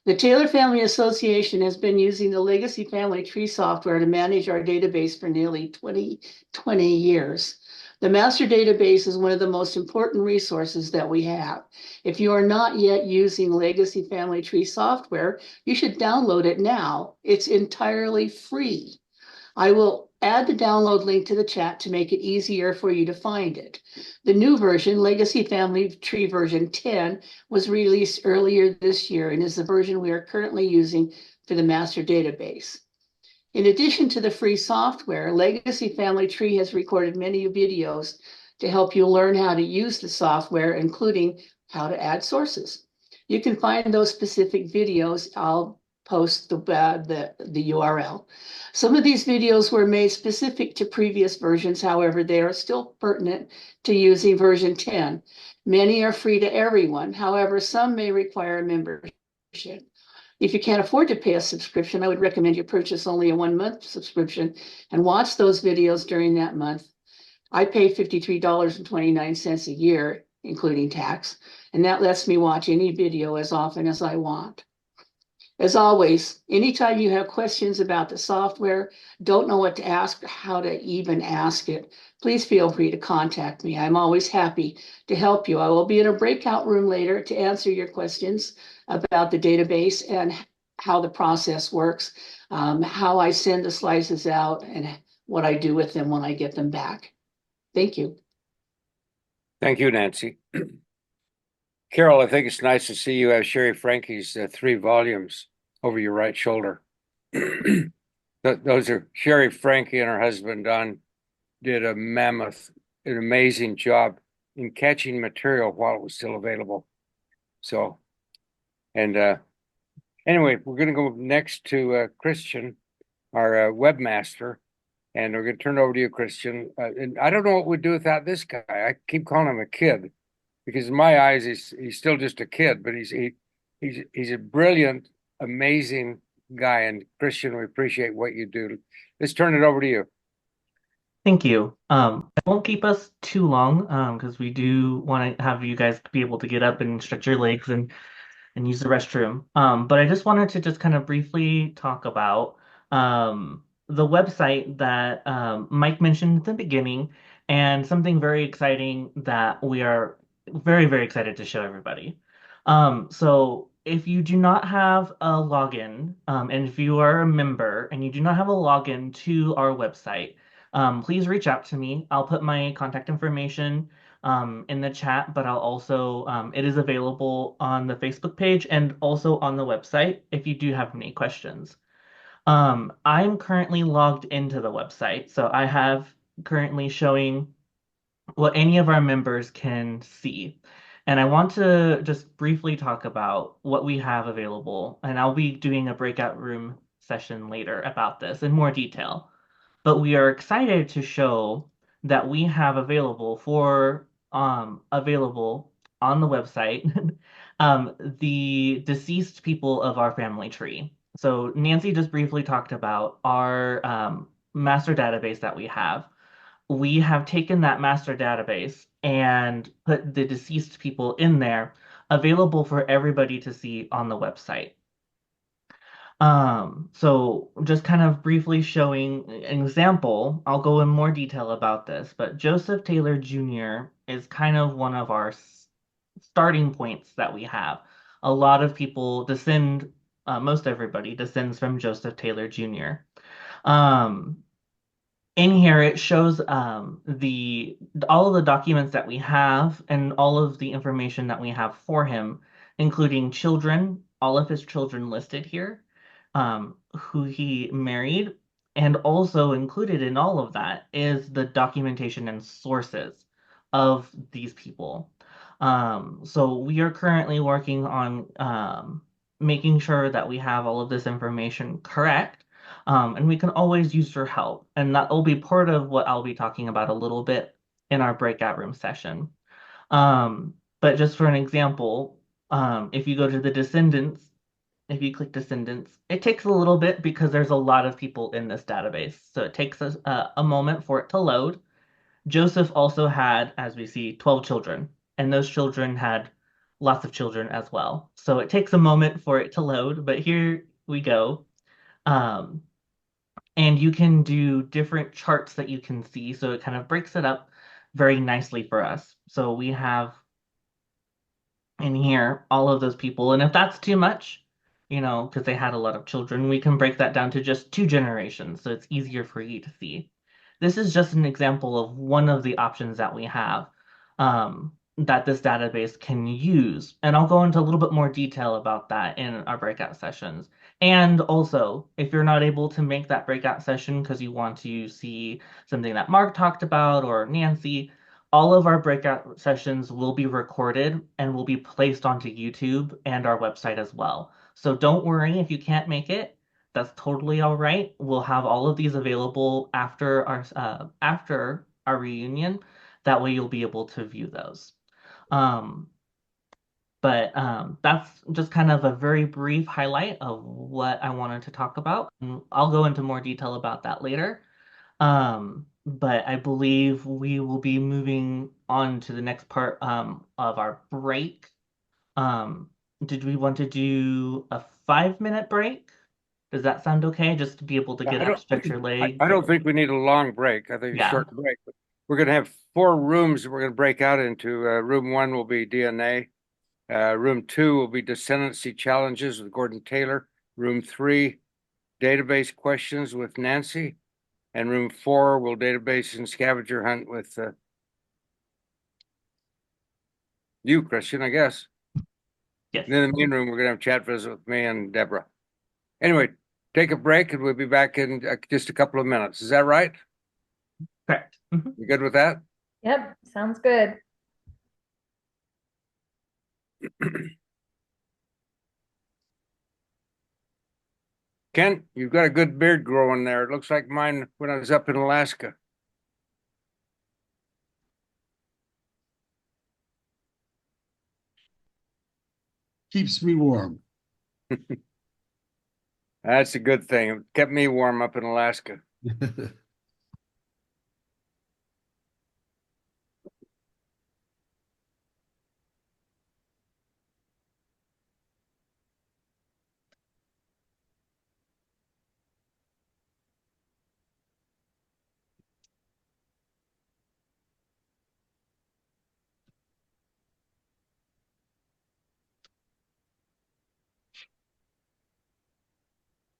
Speaker 4: The Taylor Family Association has been using the Legacy Family Tree software to manage our database for nearly 20 years. The master database is one of the most important resources that we have. If you are not yet using Legacy Family Tree software, you should download it now. It's entirely free. I will add the download link to the chat to make it easier for you to find it. The new version, Legacy Family Tree version 10, was released earlier this year and is the version we are currently using for the master database. In addition to the free software, Legacy Family Tree has recorded many videos to help you learn how to use the software, including how to add sources. You can find those specific videos. I'll post the URL. Some of these videos were made specific to previous versions. However, they are still pertinent to using version 10. Many are free to everyone. However, some may require a membership. If you can't afford to pay a subscription, I would recommend you purchase only a 1-month subscription and watch those videos during that month. I pay $53.29 a year, including tax, and that lets me watch any video as often as I want. As always, anytime you have questions about the software, don't know what to ask or how to even ask it, please feel free to contact me. I'm always happy to help you. I will be in a breakout room later to answer your questions about the database and how the process works, how I send the slices out, and what I do with them when I get them back. Thank you.
Speaker 2: Thank you, Nancy. Carol, I think it's nice to see you have Sherry Frankie's 3 volumes over your right shoulder. Those are Sherry Frankie and her husband Don did an amazing job in catching material while it was still available. So, and anyway, we're going to go next to Christian, our webmaster, and we're going to turn it over to you, Christian. And I don't know what we'd do without this guy. I keep calling him a kid because in my eyes, he's still just a kid, but he's a brilliant, amazing guy. And Christian, we appreciate what you do. Let's turn it over to you.
Speaker 5: Thank you. It won't keep us too long, because we do want to have you guys be able to get up and stretch your legs and use the restroom. But I just wanted to just kind of briefly talk about the website that Mike mentioned at the beginning, and something very exciting that we are very, very excited to show everybody. So if you do not have a login, and if you are a member and you do not have a login to our website, please reach out to me. I'll put my contact information in the chat, but I'll also, it is available on the Facebook page and also on the website if you do have any questions. I'm currently logged into the website, so I have currently showing what any of our members can see. And I want to just briefly talk about what we have available, and I'll be doing a breakout room session later about this in more detail. But we are excited to show that we have available on the website the deceased people of our family tree. So Nancy just briefly talked about our master database that we have. We have taken that master database and put the deceased people in there, available for everybody to see on the website. So just kind of briefly showing an example, I'll go in more detail about this, but Joseph Taylor Jr. is kind of one of our starting points that we have. A lot of people descend, most everybody descends from Joseph Taylor Jr. Um, in here it shows the all of the documents that we have and all of the information that we have for him, including children, all of his children listed here, who he married, and also included in all of that is the documentation and sources of these people. So we are currently working on making sure that we have all of this information correct. And we can always use your help. And that will be part of what I'll be talking about a little bit in our breakout room session. But just for an example, if you go to the descendants, if you click descendants, it takes a little bit because there's a lot of people in this database. So it takes us a moment for it to load. Joseph also had, as we see, 12 children, and those children had lots of children as well. So it takes a moment for it to load, but here we go. And you can do different charts that you can see. So it kind of breaks it up very nicely for us. So we have in here all of those people. And if that's too much, because they had a lot of children, we can break that down to just 2 generations. So it's easier for you to see. This is just an example of one of the options that we have that this database can use. And I'll go into a little bit more detail about that in our breakout sessions. And also, if you're not able to make that breakout session because you want to see something that Mark talked about or Nancy, all of our breakout sessions will be recorded and will be placed onto YouTube and our website as well. So don't worry if you can't make it. That's totally all right. We'll have all of these available after our reunion. That way you'll be able to view those. But that's just kind of a very brief highlight of what I wanted to talk about. And I'll go into more detail about that later. But I believe we will be moving on to the next part of our break. Did we want to do a 5-minute break. Does that sound okay? Just to be able to get up, stretch your legs.
Speaker 2: I don't think we need a long break. I think a short break. But we're going to have 4 rooms that we're going to break out into. Room 1 will be DNA. Room 2 will be descendancy challenges with Gordon Taylor. Room 3, database questions with Nancy. And room 4 will database and scavenger hunt with you, Christian, I guess.
Speaker 5: Yes.
Speaker 2: And in the main room, we're going to have chat visit with me and Deborah. Anyway, take a break and we'll be back in just a couple of minutes. Is that right?
Speaker 5: Correct.
Speaker 2: You good with that?
Speaker 1: Yep, sounds good.
Speaker 2: Ken, you've got a good beard growing there. It looks like mine when I was up in Alaska.
Speaker 9: Keeps me warm.
Speaker 2: That's a good thing. It kept me warm up in Alaska.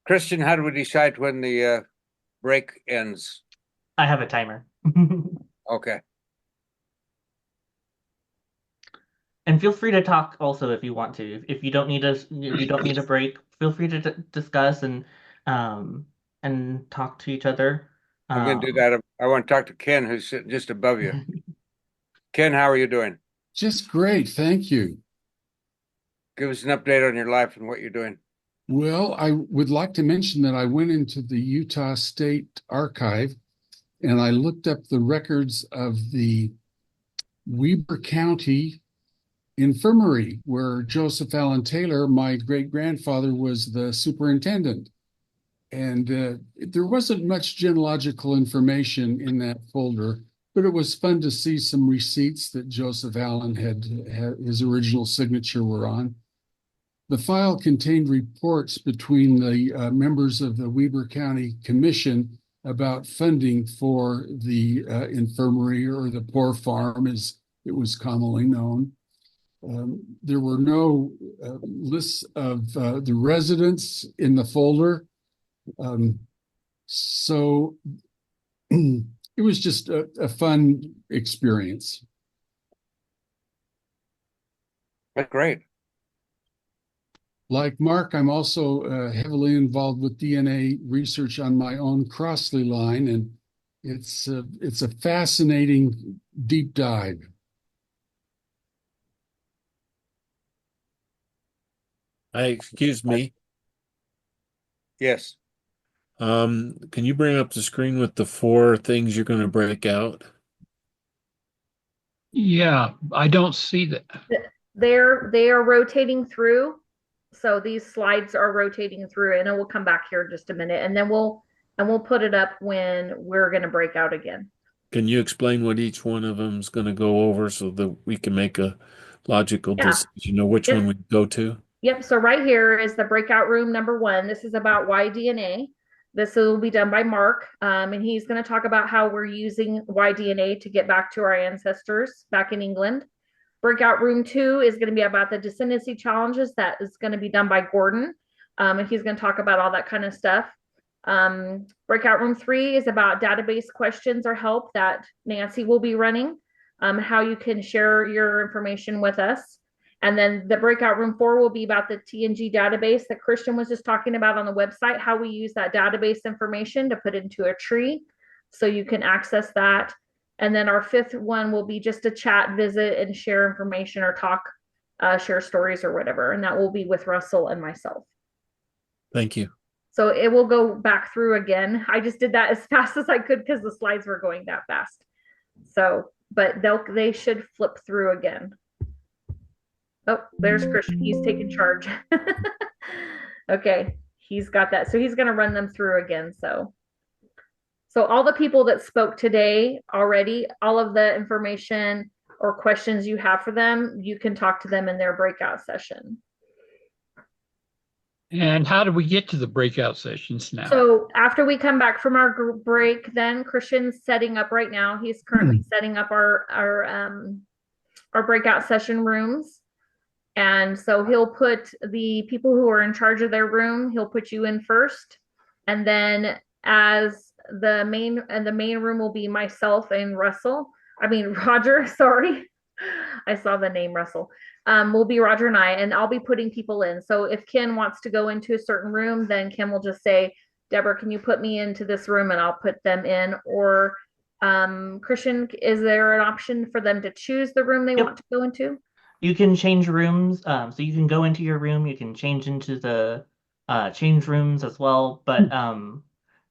Speaker 2: Christian, how do we decide when the break ends?
Speaker 5: I have a timer.
Speaker 2: Okay.
Speaker 5: And feel free to talk also if you want to. If you don't need a break, feel free to discuss and talk to each other.
Speaker 2: I'm going to do that. I want to talk to Ken, who's sitting just above you. Ken, how are you doing?
Speaker 9: Just great, thank you.
Speaker 2: Give us an update on your life and what you're doing.
Speaker 9: Well, I would like to mention that I went into the Utah State Archive and I looked up the records of the Weber County Infirmary, where Joseph Allen Taylor, my great-grandfather, was the superintendent. And there wasn't much genealogical information in that folder, but it was fun to see some receipts that Joseph Allen had his original signature were on. The file contained reports between the members of the Weber County Commission about funding for the infirmary, or the poor farm as it was commonly known. There were no lists of the residents in the folder. So it was just a fun experience.
Speaker 2: That's great.
Speaker 9: Like Mark, I'm also heavily involved with DNA research on my own Crossley line, and it's a fascinating deep dive.
Speaker 10: Excuse me.
Speaker 2: Yes.
Speaker 10: Can you bring up the screen with the 4 things you're going to break out?
Speaker 7: Yeah, I don't see that.
Speaker 1: They are rotating through. So these slides are rotating through, and it will come back here in just a minute, and then we'll put it up when we're going to break out again.
Speaker 10: Can you explain what each one of them is going to go over so that we can make a logical decision, know which one we go to?
Speaker 1: Yep. So right here is the breakout room number 1. This is about Y-DNA. This will be done by Mark, and he's going to talk about how we're using Y-DNA to get back to our ancestors back in England. Breakout room 2 is going to be about the descendancy challenges. That is going to be done by Gordon, and he's going to talk about all that kind of stuff. Breakout room 3 is about database questions or help that Nancy will be running, how you can share your information with us. And then the breakout room 4 will be about the TNG database that Christian was just talking about on the website, how we use that database information to put into a tree so you can access that. And then our 5th one will be just a chat, visit, and share information or talk, share stories or whatever. And that will be with Russell and myself.
Speaker 10: Thank you.
Speaker 1: So it will go back through again. I just did that as fast as I could because the slides were going that fast. So, but they should flip through again. Oh, there's Christian. He's taking charge. Okay, he's got that. So he's going to run them through again. So all the people that spoke today already, all of the information or questions you have for them, you can talk to them in their breakout session.
Speaker 7: And how do we get to the breakout sessions now?
Speaker 1: So after we come back from our group break, then Christian's setting up right now. He's currently setting up our breakout session rooms. And so he'll put the people who are in charge of their room, he'll put you in first. And then as the main room will be myself and Roger, sorry. I saw the name Russell. Will be Roger and I'll be putting people in. So if Ken wants to go into a certain room, then Ken will just say, Deborah, can you put me into this room, and I'll put them in. Or Christian, is there an option for them to choose the room they want to go into?
Speaker 5: You can change rooms. So you can go into your room, you can change into the change rooms as well. But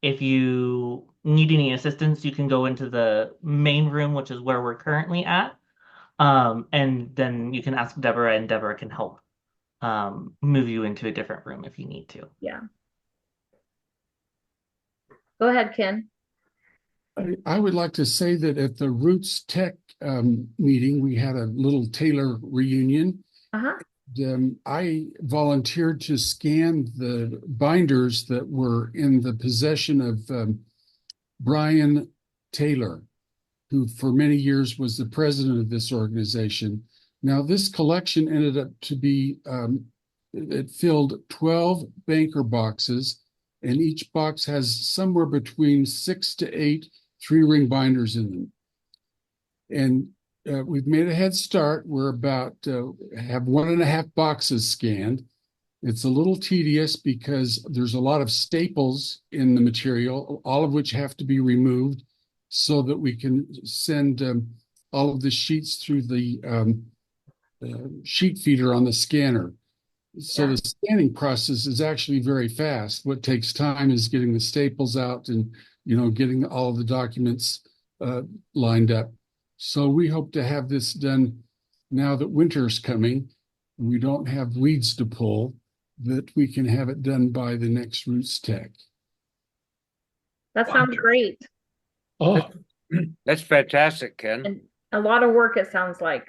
Speaker 5: if you need any assistance, you can go into the main room, which is where we're currently at. And then you can ask Deborah, and Deborah can help move you into a different room if you need to.
Speaker 1: Yeah. Go ahead, Ken.
Speaker 9: I would like to say that at the Roots Tech meeting, we had a little Taylor reunion. I volunteered to scan the binders that were in the possession of Brian Taylor, who for many years was the president of this organization. Now, this collection ended up to be, it filled 12 banker boxes, and each box has somewhere between 6 to 8 3-ring binders in them. And we've made a head start. We're about have 1.5 boxes scanned. It's a little tedious because there's a lot of staples in the material, all of which have to be removed so that we can send all of the sheets through the sheet feeder on the scanner. So the scanning process is actually very fast. What takes time is getting the staples out and getting all of the documents lined up. So we hope to have this done now that winter's coming. We don't have weeds to pull, that we can have it done by the next Roots Tech.
Speaker 1: That sounds great.
Speaker 7: Oh,
Speaker 2: that's fantastic, Ken.
Speaker 1: And a lot of work, it sounds like.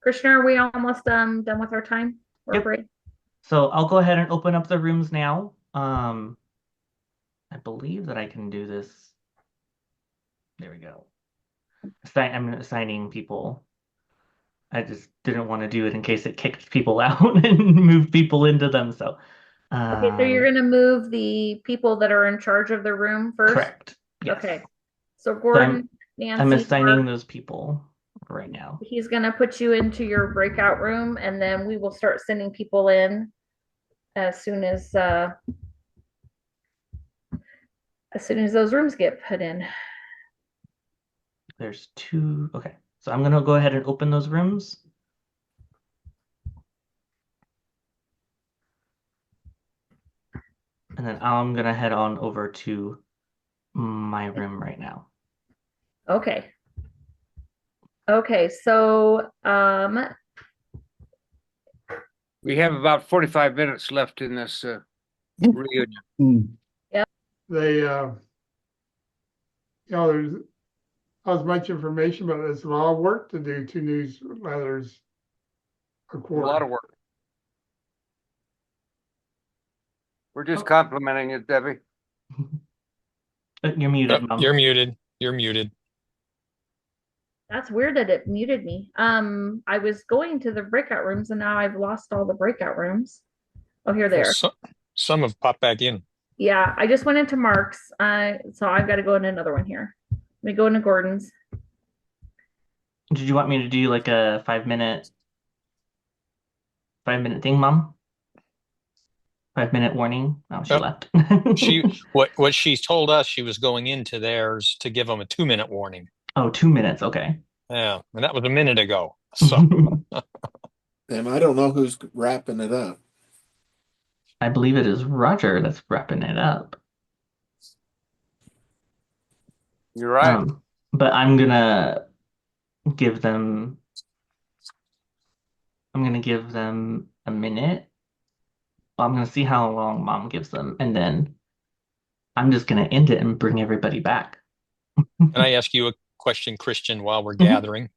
Speaker 1: Krishna, are we almost done with our time? Break?
Speaker 5: So I'll go ahead and open up the rooms now. I believe that I can do this. There we go. I'm assigning people. I just didn't want to do it in case it kicked people out and moved people into them. So,
Speaker 1: okay, so you're going to move the people that are in charge of the room first?
Speaker 5: Correct. Yes.
Speaker 1: Okay. So Gordon, Nancy,
Speaker 5: I'm assigning those people right now.
Speaker 1: He's going to put you into your breakout room, and then we will start sending people in as soon as those rooms get put in.
Speaker 5: There's 2. Okay. So I'm going to go ahead and open those rooms. And then I'm going to head on over to my room right now.
Speaker 1: Okay. Okay, so
Speaker 2: we have about 45 minutes left in this reunion.
Speaker 1: Yep.
Speaker 11: They there's not as much information, but there's a lot of work to do. 2 newsletters a quarter.
Speaker 2: A lot of work. We're just complimenting it, Debbie.
Speaker 5: You're muted, Mom.
Speaker 3: You're muted. You're muted.
Speaker 1: That's weird that it muted me. I was going to the breakout rooms, and now I've lost all the breakout rooms. Oh, here they are.
Speaker 3: Some have popped back in.
Speaker 1: Yeah, I just went into Mark's, so I've got to go in another one here. Let me go into Gordon's.
Speaker 5: Did you want me to do like a 5-minute thing, Mom? 5-minute warning? Oh, she left.
Speaker 3: What she told us, she was going into theirs to give them a 2-minute warning.
Speaker 5: Oh, 2 minutes. Okay.
Speaker 3: Yeah, and that was a minute ago. So,
Speaker 12: and I don't know who's wrapping it up.
Speaker 5: I believe it is Roger that's wrapping it up.
Speaker 2: You're right.
Speaker 5: But I'm gonna give them a minute. I'm gonna see how long Mom gives them, and then I'm just gonna end it and bring everybody back.
Speaker 3: Can I ask you a question, Christian, while we're gathering?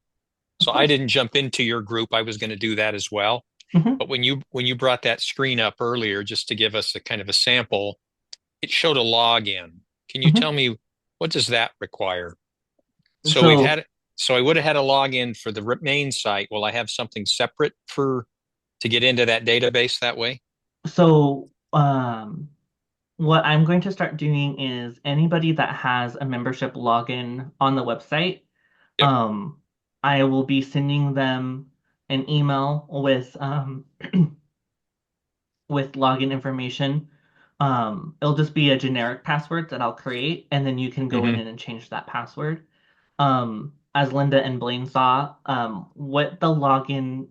Speaker 3: So I didn't jump into your group. I was going to do that as well.
Speaker 5: Mhm.
Speaker 3: But when you brought that screen up earlier, just to give us a kind of a sample, it showed a login. Can you tell
Speaker 5: Mhm.
Speaker 3: me what does that require? So we've
Speaker 5: So,
Speaker 3: had so I would have had a login for the main site. Will I have something separate for to get into that database that way?
Speaker 5: so what I'm going to start doing is anybody that has a membership login on the website,
Speaker 3: Yep.
Speaker 5: um, I will be sending them an email with with login information. It'll just be a generic password that I'll create, and then you can go in
Speaker 3: Hmm.
Speaker 5: and change that password. As Linda and Blaine saw, what the login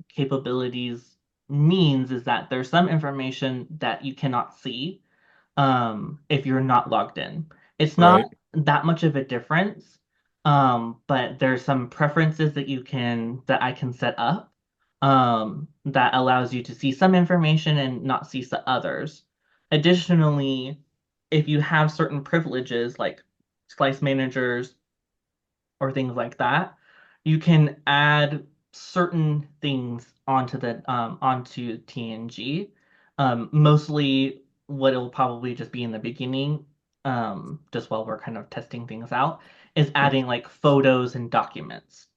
Speaker 5: capabilities means is that there's some information that you cannot see if you're not logged in. It's not
Speaker 12: Right.
Speaker 5: that much of a difference, but there's some preferences that I can set up that allows you to see some information and not see others. Additionally, if you have certain privileges like slice managers or things like that, you can add certain things onto TNG. Mostly what it'll probably just be in the beginning, just while we're kind of testing things out, is adding like photos and documents.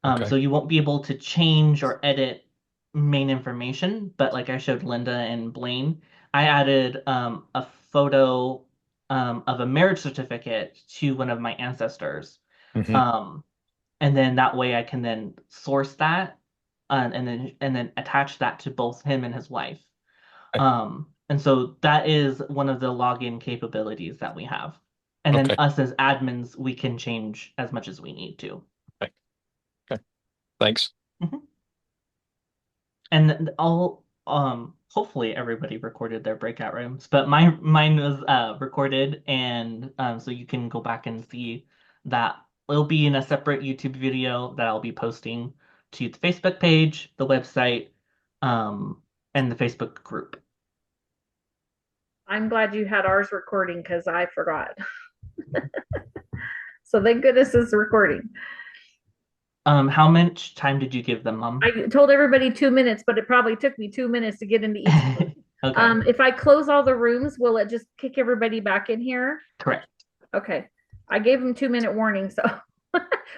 Speaker 3: Okay.
Speaker 5: So you won't be able to change or edit main information, but like I showed Linda and Blaine, I added a photo of a marriage certificate to one of my ancestors.
Speaker 3: Hmm.
Speaker 5: Um, and then that way I can then source that and then attach that to both him and his wife. And so that is one of the login capabilities that we have. And then
Speaker 3: Okay.
Speaker 5: us as admins, we can change as much as we need to.
Speaker 3: Okay. Okay. Thanks.
Speaker 5: Mhm. And all hopefully everybody recorded their breakout rooms, but mine was recorded, and so you can go back and see that. It'll be in a separate YouTube video that I'll be posting to the Facebook page, the website, and the Facebook group.
Speaker 1: I'm glad you had ours recording because I forgot. So thank goodness it's recording.
Speaker 5: How much time did you give them, Mom?
Speaker 1: I told everybody 2 minutes, but it probably took me 2 minutes to get into each room.
Speaker 5: Okay.
Speaker 1: If I close all the rooms, will it just kick everybody back in here?
Speaker 5: Correct.
Speaker 1: Okay. I gave them 2 minute warning. So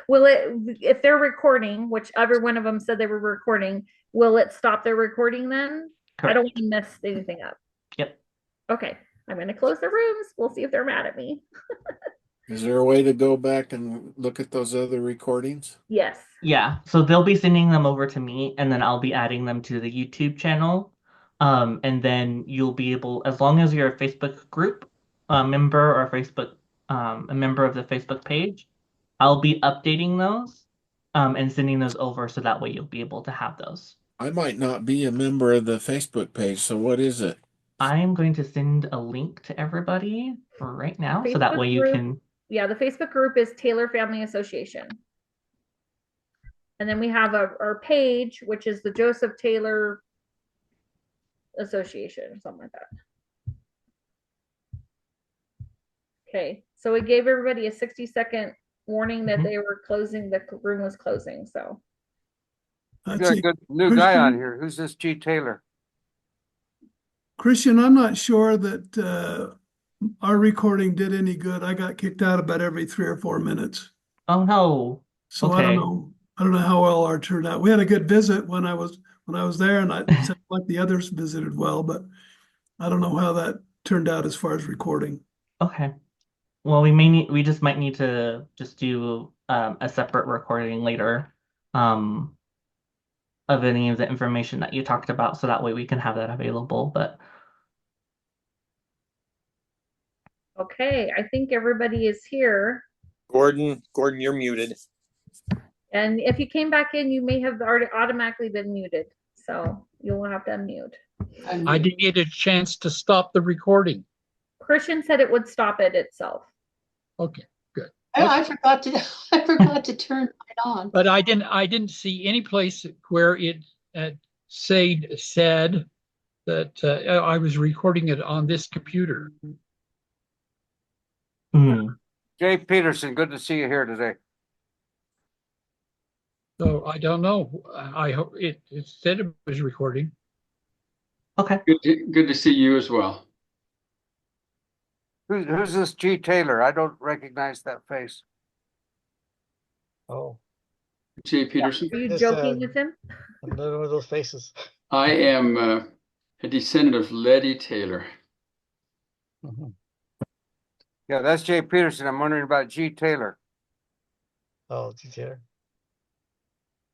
Speaker 1: will it, if they're recording, which every one of them said they were recording, will it stop their recording then?
Speaker 5: Correct.
Speaker 1: I don't want to mess anything up.
Speaker 5: Yep.
Speaker 1: Okay. I'm going to close the rooms. We'll see if they're mad at me.
Speaker 12: Is there a way to go back and look at those other recordings?
Speaker 1: Yes.
Speaker 5: Yeah, so they'll be sending them over to me, and then I'll be adding them to the YouTube channel. And then you'll be able, as long as you're a Facebook group member or a member of the Facebook page, I'll be updating those and sending those over so that way you'll be able to have those.
Speaker 12: I might not be a member of the Facebook page, so what is it?
Speaker 5: I'm going to send a link to everybody for right now so that
Speaker 1: Facebook
Speaker 5: way you
Speaker 1: group,
Speaker 5: can.
Speaker 1: yeah, the Facebook group is Taylor Family Association. And then we have our page, which is the Joseph Taylor Association, something like that. Okay, so we gave everybody a 60-second warning that they were closing, the room was closing. So
Speaker 2: We got a good new guy on here. Who's this G. Taylor?
Speaker 8: Christian, I'm not sure that our recording did any good. I got kicked out about every 3 or 4 minutes.
Speaker 5: Oh no.
Speaker 8: So
Speaker 5: Okay.
Speaker 8: I don't know. I don't know how well our turned out. We had a good visit when I was there, and I sounded like the others visited well, but I don't know how that turned out as far as recording.
Speaker 5: Okay. Well, we just might need to just do a separate recording later um, of any of the information that you talked about, so that way we can have that available. But
Speaker 1: okay, I think everybody is here.
Speaker 3: Gordon, you're muted.
Speaker 1: And if you came back in, you may have already automatically been muted. So you'll have to unmute.
Speaker 7: I didn't get a chance to stop the recording.
Speaker 1: Christian said it would stop it itself.
Speaker 7: Okay, good.
Speaker 4: I forgot to turn it on.
Speaker 7: But I didn't see any place where it said that I was recording it on this computer.
Speaker 2: Jay Peterson, good to see you here today.
Speaker 7: So I don't know. I hope it said it was recording.
Speaker 5: Okay.
Speaker 13: Good to see you as well.
Speaker 2: Who's this G. Taylor? I don't recognize that face.
Speaker 14: Oh,
Speaker 13: Jay Peterson.
Speaker 1: Are you
Speaker 14: Just,
Speaker 1: joking with him?
Speaker 14: another one of those faces.
Speaker 13: I am a descendant of Letty Taylor.
Speaker 2: Yeah, that's Jay Peterson. I'm wondering about G. Taylor.
Speaker 14: Oh, Taylor.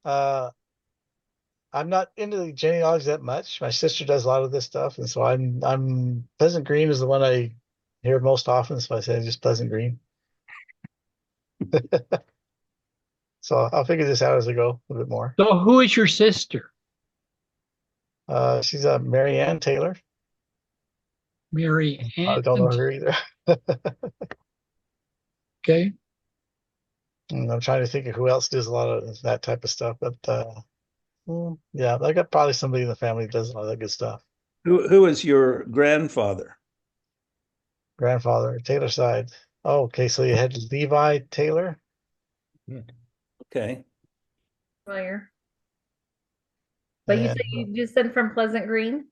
Speaker 14: I'm not into the genealogy that much. My sister does a lot of this stuff, and so I'm Pleasant Green is the one I hear most often, so I say just Pleasant Green. So I'll figure this out as I go a bit more.
Speaker 7: So who is your sister?
Speaker 14: She's Mary Ann Taylor.
Speaker 7: Mary Ann.
Speaker 14: I don't know her either.
Speaker 7: Okay.
Speaker 14: And I'm trying to think of who else does a lot of that type of stuff, but yeah, I got probably somebody in the family that does a lot of that good stuff.
Speaker 15: Who is your grandfather?
Speaker 14: Grandfather, Taylor side. Oh, okay, so you had Levi Taylor.
Speaker 15: Okay.
Speaker 1: Familiar. But you said you just said from Pleasant Green?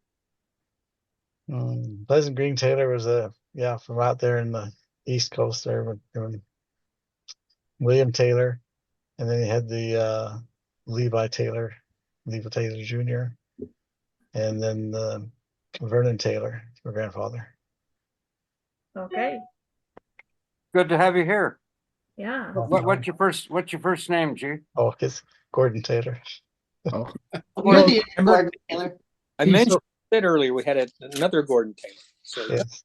Speaker 14: Pleasant Green Taylor was from out there in the East Coast there. William Taylor, and then you had the Levi Taylor Jr., and then Vernon Taylor, your grandfather.
Speaker 1: Okay.
Speaker 2: Good to have you here.
Speaker 1: Yeah.
Speaker 2: What's your first name, G?
Speaker 14: Oh, it's Gordon Taylor.
Speaker 6: Oh.
Speaker 4: You're the Gordon Taylor.
Speaker 3: I mentioned it earlier. We had another Gordon Taylor. So
Speaker 14: yes.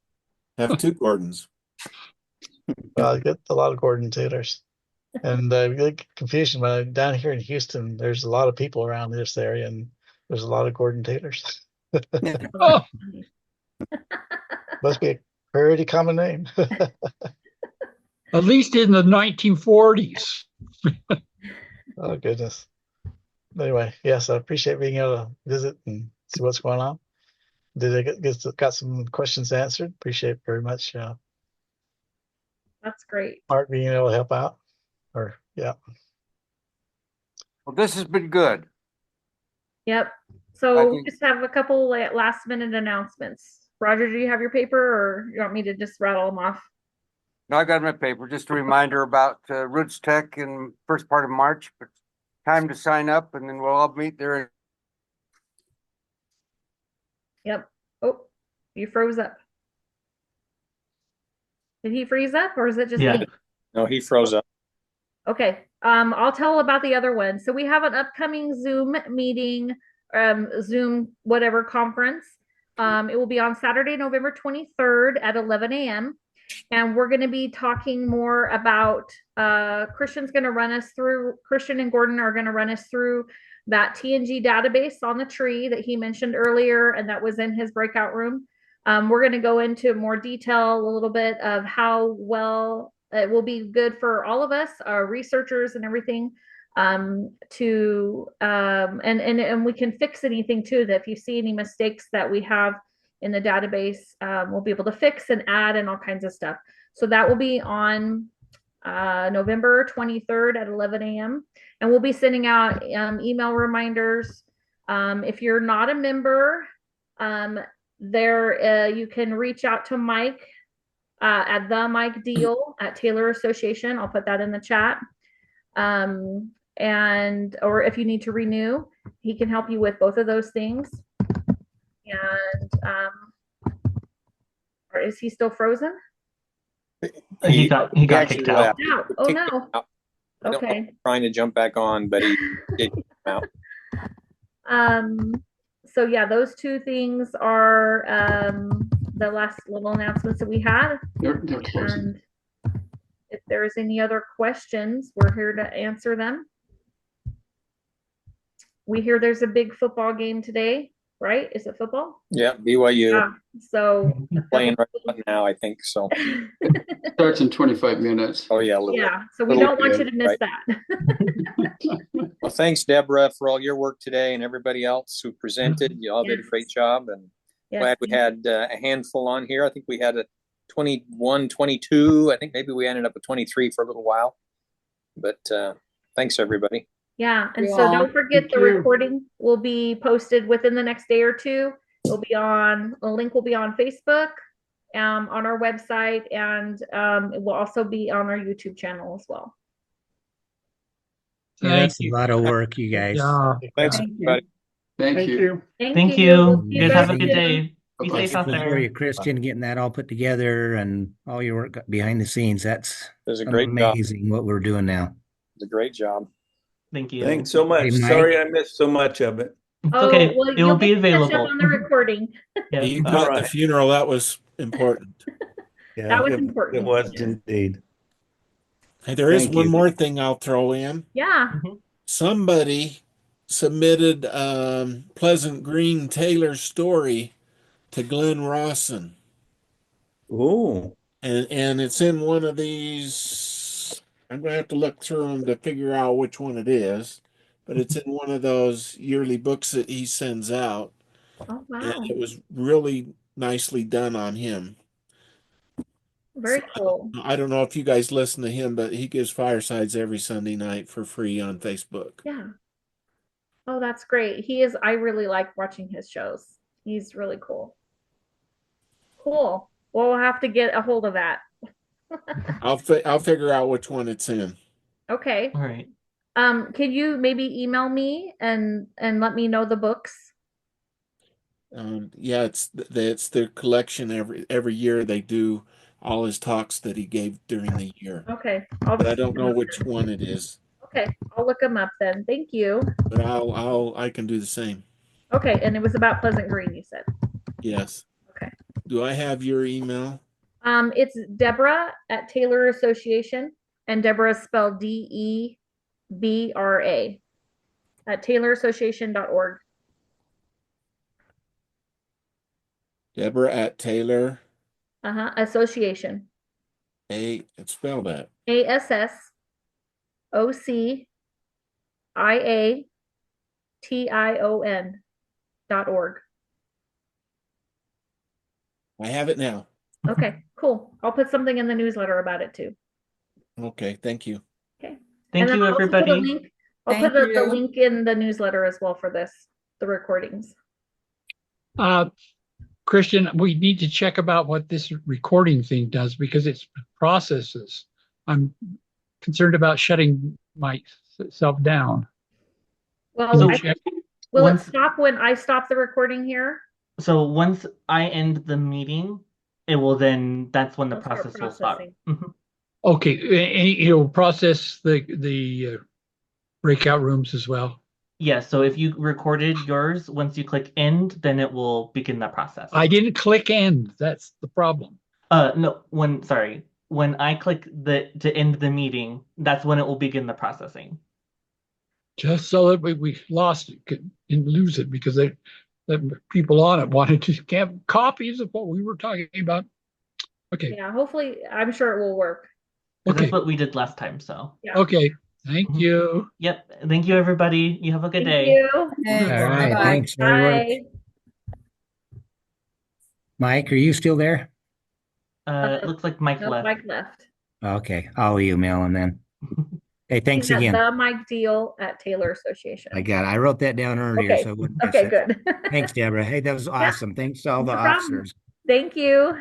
Speaker 12: Have two Gordons.
Speaker 14: Well, I get a lot of Gordon Taylors. And I get confusion when down here in Houston, there's a lot of people around this area, and there's a lot of Gordon Taylors.
Speaker 7: Oh.
Speaker 14: Must be a pretty common name.
Speaker 7: At least in the 1940s.
Speaker 14: Oh, goodness. Anyway, yes, I appreciate being able to visit and see what's going on. Did I got some questions answered? Appreciate it very much.
Speaker 1: That's great.
Speaker 14: Mark being able to help out. Yeah.
Speaker 2: Well, this has been good.
Speaker 1: Yep. So we just have a couple last minute announcements. Roger, do you have your paper, or you want me to just rattle them off?
Speaker 2: No, I got my paper. Just a reminder about Roots Tech in first part of March, but time to sign up, and then we'll all meet there.
Speaker 1: Yep. Oh, you froze up. Did he freeze up, or is it just me?
Speaker 3: No, he froze up.
Speaker 1: Okay. I'll tell about the other one. So we have an upcoming Zoom meeting, Zoom whatever conference. It will be on Saturday, November 23rd at 11 a.m. And we're going to be talking more about Christian and Gordon are going to run us through that TNG database on the tree that he mentioned earlier, and that was in his breakout room. We're going to go into more detail, a little bit of how well it will be good for all of us, our researchers and everything, and we can fix anything too, that if you see any mistakes that we have in the database, we'll be able to fix and add and all kinds of stuff. So that will be on November 23rd at 11 a.m. And we'll be sending out email reminders. If you're not a member, you can reach out to Mike at the Mike Deal at Taylor Association. I'll put that in the chat. Or if you need to renew, he can help you with both of those things. And or is he still frozen?
Speaker 5: He got kicked out.
Speaker 1: Oh no. Okay.
Speaker 3: Trying to jump back on, but he did come out.
Speaker 1: So yeah, those two things are the last little announcements that we had.
Speaker 13: They're closing.
Speaker 1: And if there's any other questions, we're here to answer them. We hear there's a big football game today, right? Is it football?
Speaker 3: Yeah, BYU.
Speaker 1: So
Speaker 3: playing right now, I think so.
Speaker 13: Starts in 25 minutes.
Speaker 3: Oh yeah,
Speaker 1: so we don't want you to miss that.
Speaker 3: Well, thanks, Deborah, for all your work today, and everybody else who presented. You all did a great job, and glad we had a handful on here. I think we had a 21, 22. I think maybe we ended up with 23 for a little while. But thanks, everybody.
Speaker 1: Yeah, and
Speaker 6: You
Speaker 1: so
Speaker 6: all.
Speaker 1: don't forget
Speaker 11: Thank
Speaker 1: the
Speaker 11: you.
Speaker 1: recording will be posted within the next day or two. It'll be on, a link will be on Facebook, on our website, and it will also be on our YouTube channel as well.
Speaker 16: Yeah,
Speaker 7: Thank
Speaker 16: that's a
Speaker 7: you.
Speaker 16: lot of work, you guys.
Speaker 7: Yeah.
Speaker 3: Thanks,
Speaker 1: Thank you.
Speaker 3: everybody.
Speaker 13: Thank you.
Speaker 1: Thank you.
Speaker 5: You.
Speaker 1: See
Speaker 5: You guys have a good
Speaker 1: soon.
Speaker 5: day. Be
Speaker 13: Bye-bye.
Speaker 5: safe out
Speaker 16: Thankful for
Speaker 5: there.
Speaker 16: you, Christian, getting that all put together and all your work behind the scenes. That's
Speaker 3: It was a great job.
Speaker 16: amazing what we're doing now.
Speaker 3: It's a great job.
Speaker 5: Thank you.
Speaker 15: Thanks so much.
Speaker 16: Hey, Mike.
Speaker 15: Sorry I missed so much of it.
Speaker 5: It's
Speaker 1: Oh,
Speaker 5: okay.
Speaker 1: well,
Speaker 5: It will
Speaker 1: you'll
Speaker 5: be
Speaker 1: get to catch up
Speaker 5: available.
Speaker 1: on the recording.
Speaker 5: Yeah.
Speaker 10: You
Speaker 15: All
Speaker 10: got the
Speaker 15: right.
Speaker 10: funeral. That was important.
Speaker 15: Yeah,
Speaker 1: That was
Speaker 15: it
Speaker 1: important.
Speaker 15: was indeed.
Speaker 10: Hey, there is
Speaker 15: Thank
Speaker 10: one
Speaker 15: you.
Speaker 10: more thing I'll throw in.
Speaker 1: Yeah.
Speaker 10: Somebody submitted Pleasant Green Taylor story to Glenn Rawson.
Speaker 15: Oh,
Speaker 10: And it's in one of these. I'm gonna have to look through them to figure out which one it is, but it's in one of those yearly books that he sends out,
Speaker 1: Oh,
Speaker 10: and
Speaker 1: wow.
Speaker 10: it was really nicely done on him.
Speaker 1: Very
Speaker 10: So
Speaker 1: cool.
Speaker 10: I don't know if you guys listen to him, but he gives firesides every Sunday night for free on Facebook.
Speaker 1: Yeah. Oh, that's great. He is, I really like watching his shows. He's really cool. Cool. Well, we'll have to get a hold of that.
Speaker 10: I'll figure out which one it's in.
Speaker 1: Okay.
Speaker 5: All right.
Speaker 1: Can you maybe email me and let me know the books?
Speaker 10: Yeah, it's their collection every year. They do all his talks that he gave during the year.
Speaker 1: Okay.
Speaker 10: But I don't know which one it is.
Speaker 1: Okay, I'll look them up then. Thank you.
Speaker 10: But I can do the same.
Speaker 1: Okay, and it was about Pleasant Green, you said.
Speaker 10: Yes.
Speaker 1: Okay.
Speaker 10: Do I have your email?
Speaker 1: It's Deborah at Taylor Association, and Deborah is spelled DEBRA at TaylorAssociation.org.
Speaker 10: Deborah at Taylor.
Speaker 1: Association.
Speaker 10: Spell that.
Speaker 1: ASSOCIATION.org.
Speaker 10: I have it now.
Speaker 1: Okay, cool. I'll put something in the newsletter about it too.
Speaker 10: Okay, thank you.
Speaker 1: Okay.
Speaker 5: Thank you,
Speaker 1: I'll also put a
Speaker 5: everybody.
Speaker 1: link. I'll
Speaker 6: Thank
Speaker 1: put the
Speaker 6: you.
Speaker 1: link in the newsletter as well for the recordings.
Speaker 7: Christian, we need to check about what this recording thing does because it's processes. I'm concerned about shutting myself down.
Speaker 1: Well,
Speaker 5: So
Speaker 1: will it
Speaker 5: once
Speaker 1: stop when I stop the recording here?
Speaker 5: so once I end the meeting, it will then that's when the
Speaker 1: It'll start
Speaker 5: process will start.
Speaker 1: processing.
Speaker 7: Okay, it'll process the breakout rooms as well.
Speaker 5: Yeah, so if you recorded yours, once you click end, then it will begin the process.
Speaker 7: I didn't click end. That's the problem.
Speaker 5: No, when I click to end the meeting, that's when it will begin the processing.
Speaker 7: Just so that we lost it and lose it because the people on it wanted to have copies of what we were talking about. Okay.
Speaker 1: Yeah, hopefully, I'm sure it will work.
Speaker 5: Okay. That's
Speaker 7: Okay.
Speaker 5: what we did last time, so.
Speaker 1: Yeah.
Speaker 7: Okay. Thank you.
Speaker 5: Yep. Thank you, everybody. You have a good day.
Speaker 1: You.
Speaker 16: All right.
Speaker 1: Bye.
Speaker 16: Thanks for your work.
Speaker 1: Bye.
Speaker 16: Mike, are you still there?
Speaker 5: It looks like Mike
Speaker 1: Nope,
Speaker 5: left.
Speaker 1: Mike left.
Speaker 16: Okay. I'll email him then. Hey, thanks
Speaker 1: He's at
Speaker 16: again.
Speaker 1: the Mike Deal at Taylor Association.
Speaker 16: I got it. I wrote that down earlier,
Speaker 1: Okay.
Speaker 16: so I wouldn't miss
Speaker 1: Okay,
Speaker 16: it.
Speaker 1: good.
Speaker 16: Thanks, Deborah. Hey, that was awesome. Thanks to all the
Speaker 1: No problem.
Speaker 16: officers.
Speaker 1: Thank you.